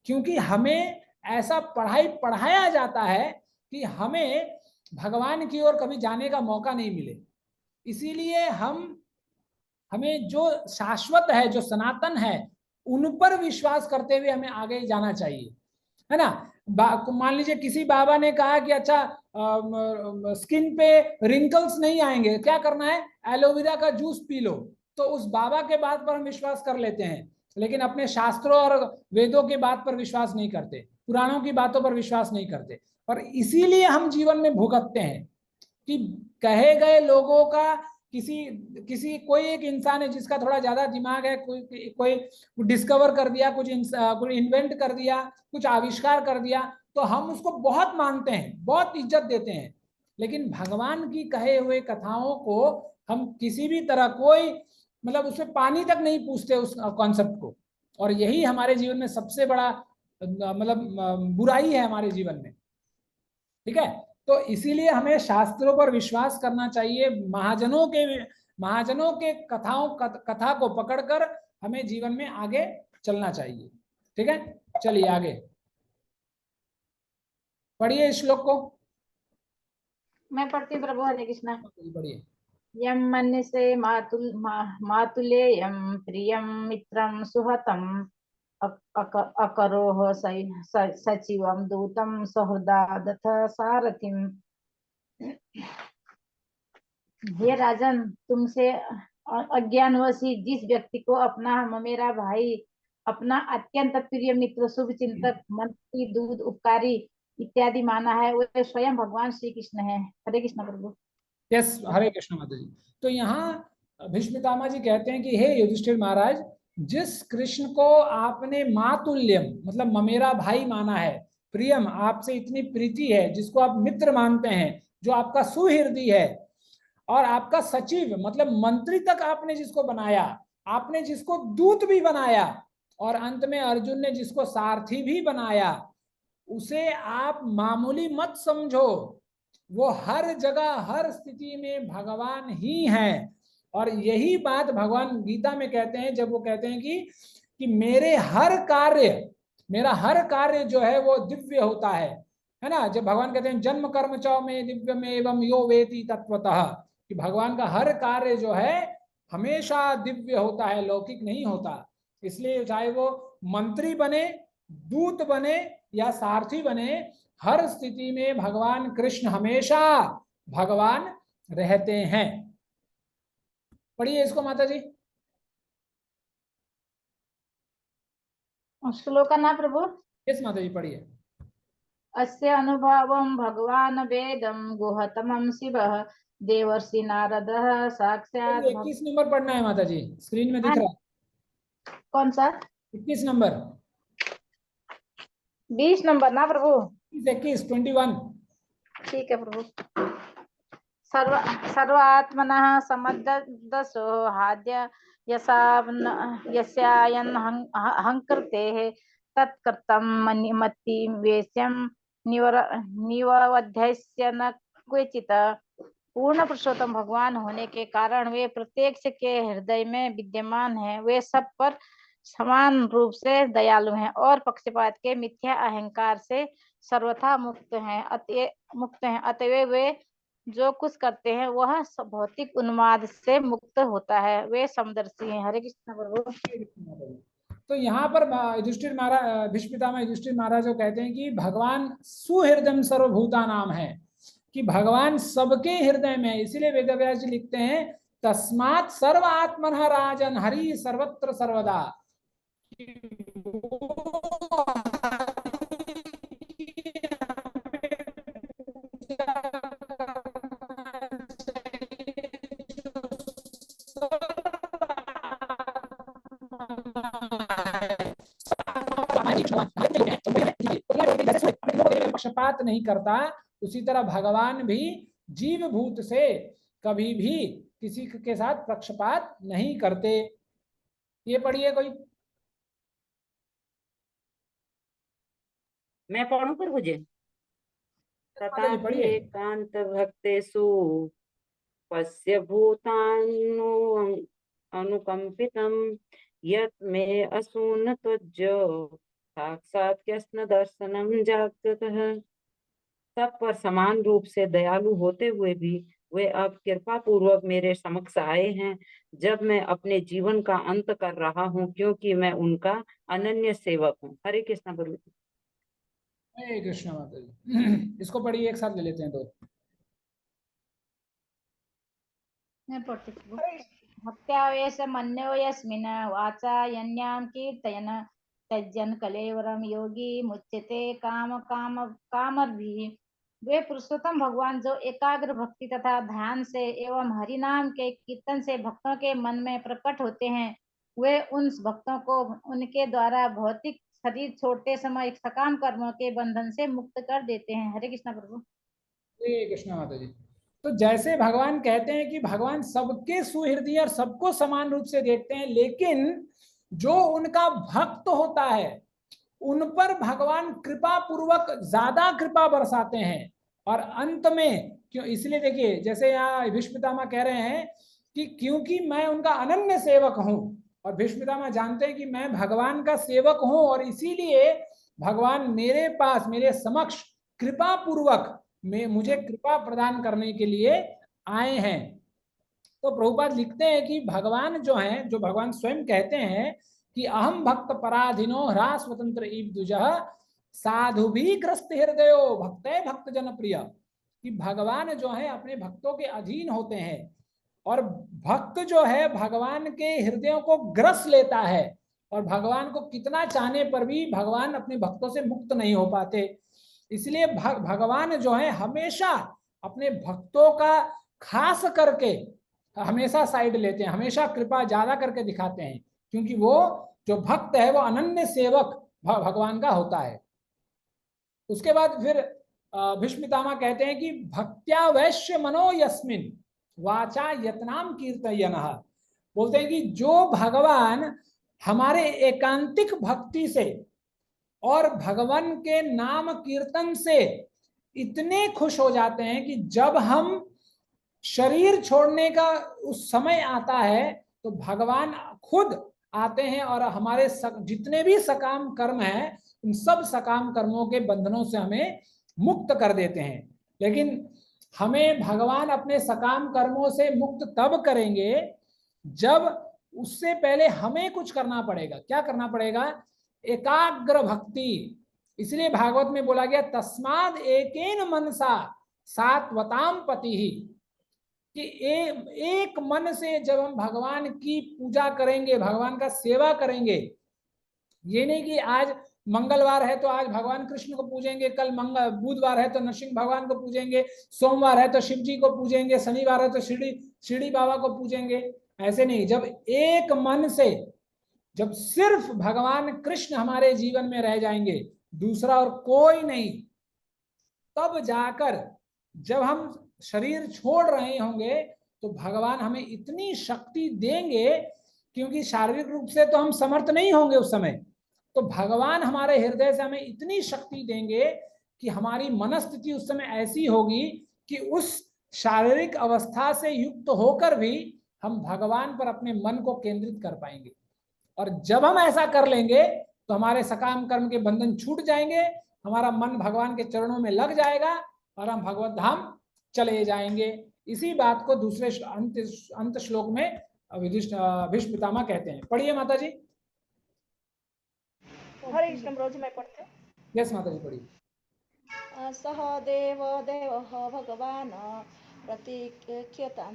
[SPEAKER 1] क्योंकि हमें ऐसा पढ़ाया जाता है कि हमें भगवान की ओर कभी जाने का मौका नहीं मिले। इसीलिए हमें जो शाश्वत है, जो सनातन है, उन पर विश्वास करते हुए हमें आगे जाना चाहिए, है ना। मान लीजिए किसी बाबा ने कहा कि अच्छा स्किन पे रिंकल्स नहीं आएंगे, क्या करना है? एलोवेरा का जूस पी लो। तो उस बाबा के बात पर हम विश्वास कर लेते हैं, लेकिन अपने शास्त्रों और वेदों के बात पर विश्वास नहीं करते, पुराणों की बातों पर विश्वास नहीं करते। और इसीलिए हम जीवन में भुगतते हैं कि कहे गए लोगों का कोई एक इंसान है जिसका थोड़ा ज्यादा दिमाग है, कोई डिस्कवर कर दिया, कुछ इन्वेंट कर दिया, कुछ आविष्कार कर दिया, तो हम उसको बहुत मानते हैं, बहुत इज्जत देते हैं। लेकिन भगवान की कहे हुए कथाओं को हम किसी भी तरह कोई मतलब उसमें पानी तक नहीं पूछते उस कॉन्सेप्ट को। और यही हमारे जीवन में सबसे बड़ा मतलब बुराई है हमारे जीवन में, ठीक है। तो इसीलिए हमें शास्त्रों पर विश्वास करना चाहिए। महाजनों के कथा को पकड़कर हमें जीवन में आगे चलना चाहिए, ठीक है। चलिए आगे पढ़िए इस श्लोक को।
[SPEAKER 2] मैं पढ़ती प्रभु। हरे कृष्णा।
[SPEAKER 1] पढ़िए।
[SPEAKER 2] यम मन्यसे मातुलेयं प्रियं मित्रं सुहतं अकरोह सचिवं दूतं सहृदा दथ सारथिम। हे राजन, तुमसे अज्ञानवशी जिस व्यक्ति को अपना मेरा भाई, अपना अत्यंत प्रिय मित्र, शुभ चिंतक, मंत्री, दूत, उपकारी इत्यादि माना है, वे स्वयं भगवान श्री कृष्ण है। हरे कृष्ण प्रभु।
[SPEAKER 1] यस, हरे कृष्ण माता जी। तो यहाँ भीष्म पितामह जी कहते हैं कि हे युधिष्ठिर महाराज, जिस कृष्ण को आपने मातुल्यम मतलब ममेरा भाई माना है, प्रियम आपसे इतनी प्रीति है, जिसको आप मित्र मानते हैं, जो आपका सुहृदय है, और आपका सचिव मतलब मंत्री तक आपने जिसको बनाया, आपने जिसको दूत भी बनाया, और अंत में अर्जुन ने जिसको सारथी भी बनाया, उसे आप मामूली मत समझो। वो हर जगह हर स्थिति में भगवान ही है। और यही बात भगवान गीता में कहते हैं, जब वो कहते हैं कि मेरा हर कार्य जो है वो दिव्य होता है ना। जब भगवान कहते हैं जन्म कर्म चौ में दिव्य में एवं यो वेति तत्वतः, कि भगवान का हर कार्य जो है हमेशा दिव्य होता है, लौकिक नहीं होता। इसलिए चाहे वो मंत्री बने, दूत बने या सारथी बने, हर स्थिति में भगवान कृष्ण हमेशा भगवान रहते हैं। पढ़िए इसको माता जी।
[SPEAKER 2] श्लोक ना प्रभु।
[SPEAKER 1] यस माता जी, पढ़िए।
[SPEAKER 2] अस्य अनुभवं भगवान वेदं गुहतमं शिवः देवर्षि नारदः साक्षात्
[SPEAKER 1] 21 नंबर पढ़ना है माता जी, स्क्रीन में दिख रहा है।
[SPEAKER 2] कौन सा?
[SPEAKER 1] 21 नंबर।
[SPEAKER 2] 20 नंबर ना प्रभु।
[SPEAKER 1] 21
[SPEAKER 2] ठीक है प्रभु। सर्वात्मनः समदसो हाद्य यस्यायन हंकृतेः तत्कृतं मति वेश्यं निवध्यस्य न क्वचित्। पूर्ण पुरुषोत्तम भगवान होने के कारण वे प्रत्येक के हृदय में विद्यमान हैं। वे सब पर समान रूप से दयालु हैं और पक्षपात के मिथ्या अहंकार से सर्वथा मुक्त हैं। अतएव वे जो कुछ करते हैं वह भौतिक उन्माद से मुक्त होता है। वे समदर्शी हैं। हरे कृष्ण प्रभु।
[SPEAKER 1] तो यहाँ पर युधिष्ठिर महाराज, भीष्म पितामह युधिष्ठिर महाराज जो कहते हैं कि भगवान सुहृदय सर्वभूता नाम है, कि भगवान सबके हृदय में। इसीलिए वेदव्यास जी लिखते हैं तस्मात् सर्व आत्मनः राजन हरि सर्वत्र सर्वदा। पक्षपात नहीं करता, उसी तरह भगवान भी जीव भूत से कभी भी किसी के साथ पक्षपात नहीं करते। ये पढ़िए कोई।
[SPEAKER 10] मैं पढ़ूं प्रभु जी। तथापि एकांत भक्तेषु पश्य भूतानु अनुकंपितं यत् मे असून त्वज्जो साक्षात् कृष्ण दर्शनम जागृतः। सब पर समान रूप से दयालु होते हुए भी वे अब कृपा पूर्वक मेरे समक्ष आए हैं, जब मैं अपने जीवन का अंत कर रहा हूँ, क्योंकि मैं उनका अनन्य सेवक हूँ। हरे कृष्ण प्रभु।
[SPEAKER 1] हरे कृष्ण माता जी। इसको पढ़िए, एक साथ ले लेते हैं दो।
[SPEAKER 2] मैं पढ़ती हूँ। भक्त्यावेश मन्यो यस्मिन् वाचा यन्यां कीर्तयन् त्यजन कलेवरम योगी मुच्यते कामर्भिः। वे पुरुषोत्तम भगवान जो एकाग्र भक्ति तथा ध्यान से एवं हरि नाम के कीर्तन से भक्तों के मन में प्रकट होते हैं, वे उन भक्तों को उनके द्वारा भौतिक शरीर छोड़ते समय सकाम कर्मों के बंधन से मुक्त कर देते हैं। हरे कृष्ण प्रभु।
[SPEAKER 1] हरे कृष्ण माता जी। तो जैसे भगवान कहते हैं कि भगवान सबके सुहृदय और सबको समान रूप से देखते हैं, लेकिन जो उनका भक्त होता है उन पर भगवान कृपा पूर्वक ज्यादा कृपा बरसाते हैं। और अंत में क्यों, इसलिए देखिए जैसे यहाँ भीष्म पितामह कह रहे हैं कि क्योंकि मैं उनका अनन्य सेवक हूं, और भीष्म पितामह जानते हैं कि मैं भगवान का सेवक हूं, और इसीलिए भगवान मेरे पास मेरे समक्ष कृपा पूर्वक में मुझे कृपा प्रदान करने के लिए आए हैं। तो प्रभुपाद लिखते हैं कि भगवान जो हैं, जो भगवान स्वयं कहते हैं कि अहम भक्त पराधीनो ह्रा स्वतंत्र ईब्दुजः साधु भी ग्रस्त हृदयो भक्ते भक्त जन प्रिय, कि भगवान जो है अपने भक्तों के अधीन होते हैं, और भक्त जो है भगवान के हृदयों को ग्रस लेता है, और भगवान को कितना चाहने पर भी भगवान अपने भक्तों से मुक्त नहीं हो पाते। इसलिए भगवान जो है हमेशा अपने भक्तों का खास करके हमेशा साइड लेते हैं, हमेशा कृपा ज्यादा करके दिखाते हैं, क्योंकि वो जो भक्त है वो अनन्य सेवक भगवान का होता है। उसके बाद फिर भीष्म पितामह कहते हैं कि भक्त्या वैश्य मनो यस्मिन वाचा यत्नाम कीर्तयनः, बोलते हैं कि जो भगवान हमारे एकांतिक भक्ति से और भगवान के नाम कीर्तन से इतने खुश हो जाते हैं कि जब हम शरीर छोड़ने का उस समय आता है तो भगवान खुद आते हैं और हमारे जितने भी सकाम कर्म हैं उन सब सकाम कर्मों के बंधनों से हमें मुक्त कर देते हैं। लेकिन हमें भगवान अपने सकाम कर्मों से मुक्त तब करेंगे जब उससे पहले हमें कुछ करना पड़ेगा। क्या करना पड़ेगा? एकाग्र भक्ति। इसलिए भागवत में बोला गया तस्माद एकेन मनसा सात्वताम पति ही, कि एक मन से जब हम भगवान की पूजा करेंगे, भगवान का सेवा करेंगे, ये नहीं कि आज मंगलवार है तो आज भगवान कृष्ण को पूजेंगे, कल बुधवार है तो नरसिंह भगवान को पूजेंगे, सोमवार है तो शिव जी को पूजेंगे, शनिवार है तो शिरडी बाबा को पूजेंगे। ऐसे नहीं, जब एक मन से जब सिर्फ भगवान कृष्ण हमारे जीवन में रह जाएंगे, दूसरा और कोई नहीं, तब जाकर जब हम शरीर छोड़ रहे होंगे तो भगवान हमें इतनी शक्ति देंगे, क्योंकि शारीरिक रूप से तो हम समर्थ नहीं होंगे उस समय, तो भगवान हमारे हृदय से हमें इतनी शक्ति देंगे कि हमारी मनस्थिति उस समय ऐसी होगी कि उस शारीरिक अवस्था से युक्त होकर भी हम भगवान पर अपने मन को केंद्रित कर पाएंगे। और जब हम ऐसा कर लेंगे तो हमारे सकाम कर्म के बंधन छूट जाएंगे, हमारा मन भगवान के चरणों में लग जाएगा और हम भगवत धाम चले जाएंगे। इसी बात को दूसरे अंत श्लोक में भीष्म पितामह कहते हैं। पढ़िए माता जी।
[SPEAKER 8] हरे कृष्ण रोज में पढ़ते हैं।
[SPEAKER 1] यस माता जी पढ़िए।
[SPEAKER 8] सह देव देव भगवान प्रतीक्ष्यतां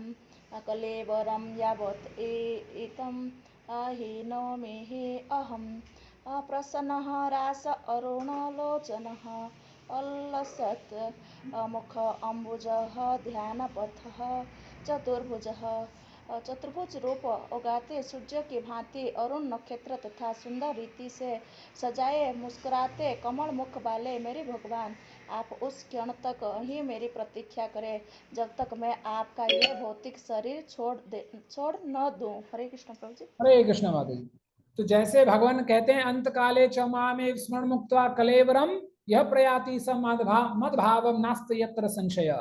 [SPEAKER 8] कलेवरं यावत् एतं हीनोमि अहं प्रसन्नः रास अरुणलोचनः अल्लसत् मुख अम्बुजः ध्यानपथः चतुर्भुज रूप उगाते सूर्य की भांति अरुण नक्षत्र तथा सुंदर रीति से सजाए मुस्कुराते कमल मुख वाले मेरे भगवान, आप उस क्षण तक ही मेरी प्रतीक्षा करें जब तक मैं आपका ये भौतिक शरीर छोड़ न दूं। हरे कृष्ण प्रभु जी।
[SPEAKER 1] हरे कृष्ण माता जी। तो जैसे भगवान कहते हैं अंत काले च मामे स्मरण मुक्त्वा कलेवरम यह प्रयाति स मद्भावम नास्त यत्र संशय।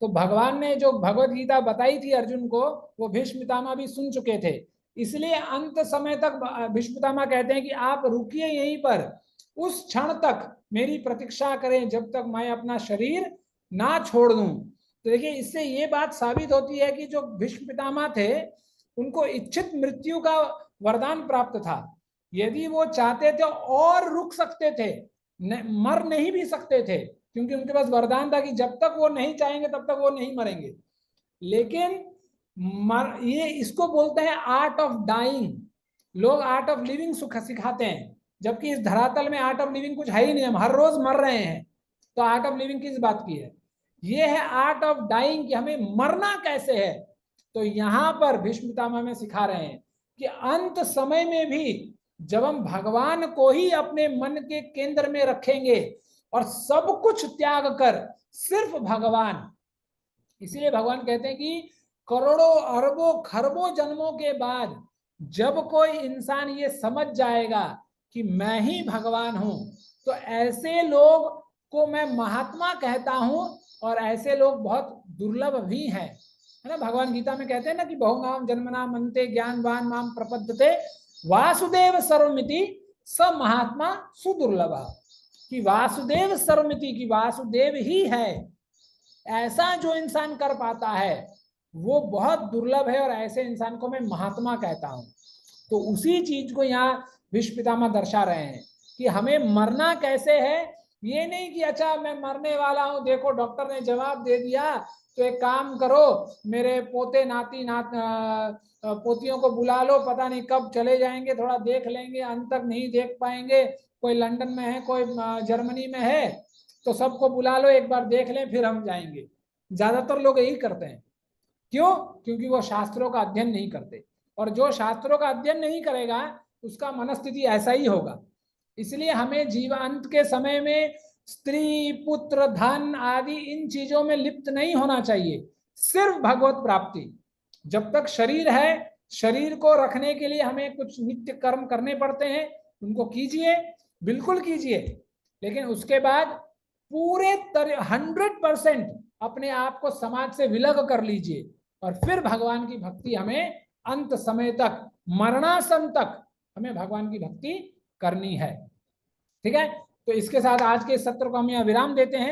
[SPEAKER 1] तो भगवान ने जो भगवत गीता बताई थी अर्जुन को, वो भीष्म पितामह भी सुन चुके थे, इसलिए अंत समय तक भीष्म पितामह कहते हैं कि आप रुकिए यहीं पर, उस क्षण तक मेरी प्रतीक्षा करें जब तक मैं अपना शरीर ना छोड़ दूं। तो देखिए इससे ये बात साबित होती है कि जो भीष्म पितामह थे उनको इच्छित मृत्यु का वरदान प्राप्त था। यदि वो चाहते थे और रुक सकते थे, मर नहीं भी सकते थे, क्योंकि उनके पास वरदान था कि जब तक वो नहीं चाहेंगे तब तक वो नहीं मरेंगे। लेकिन ये इसको बोलते हैं आर्ट ऑफ डाइंग। लोग आर्ट ऑफ लिविंग सिखाते हैं, जबकि इस धरातल में आर्ट ऑफ लिविंग कुछ है ही नहीं, हम हर रोज मर रहे हैं, तो आर्ट ऑफ लिविंग किस बात की है? ये है आर्ट ऑफ डाइंग, कि हमें मरना कैसे है। तो यहाँ पर भीष्म पितामह में सिखा रहे हैं कि अंत समय में भी जब हम भगवान को ही अपने मन के केंद्र में रखेंगे और सब कुछ त्याग कर सिर्फ भगवान, इसीलिए भगवान कहते हैं कि करोड़ों अरबों खरबों जन्मों के बाद जब कोई इंसान ये समझ जाएगा कि मैं ही भगवान हूं, तो ऐसे लोग को मैं महात्मा कहता हूं, और ऐसे लोग बहुत दुर्लभ भी हैं, है ना। भगवान गीता में कहते हैं ना कि बहुनाम जन्मनाम अन्ते ज्ञानवान माम प्रपद्यते वासुदेव सर्वमिति स महात्मा सुदुर्लभ। कि वासुदेव सर्वमिति, की वासुदेव ही है, ऐसा जो इंसान कर पाता है वो बहुत दुर्लभ है, और ऐसे इंसान को मैं महात्मा कहता हूं। तो उसी चीज को यहाँ भीष्म पितामह दर्शा रहे हैं कि हमें मरना कैसे है। ये नहीं कि अच्छा मैं मरने वाला हूं, देखो डॉक्टर ने जवाब दे दिया तो एक काम करो, मेरे पोते नाती पोतियों को बुला लो, पता नहीं कब चले जाएंगे, थोड़ा देख लेंगे, अंत तक नहीं देख पाएंगे, कोई लंदन में है, कोई जर्मनी में है, तो सबको बुला लो, एक बार देख लें फिर हम जाएंगे। ज्यादातर लोग यही करते हैं। क्यों? क्योंकि वो शास्त्रों का अध्ययन नहीं करते, और जो शास्त्रों का अध्ययन नहीं करेगा उसका मनस्थिति ऐसा ही होगा। इसलिए हमें जीवांत के समय में स्त्री, पुत्र, धन आदि इन चीजों में लिप्त नहीं होना चाहिए। सिर्फ भगवत प्राप्ति। जब तक शरीर है, शरीर को रखने के लिए हमें कुछ नित्य कर्म करने पड़ते हैं, उनको कीजिए, बिल्कुल कीजिए, लेकिन उसके बाद पूरे 100% अपने आप को समाज से विलग कर लीजिए, और फिर भगवान की भक्ति हमें अंत समय तक, मरणासन तक हमें भगवान की भक्ति करनी है। ठीक है, तो इसके साथ आज के सत्र को हम यहाँ विराम देते हैं।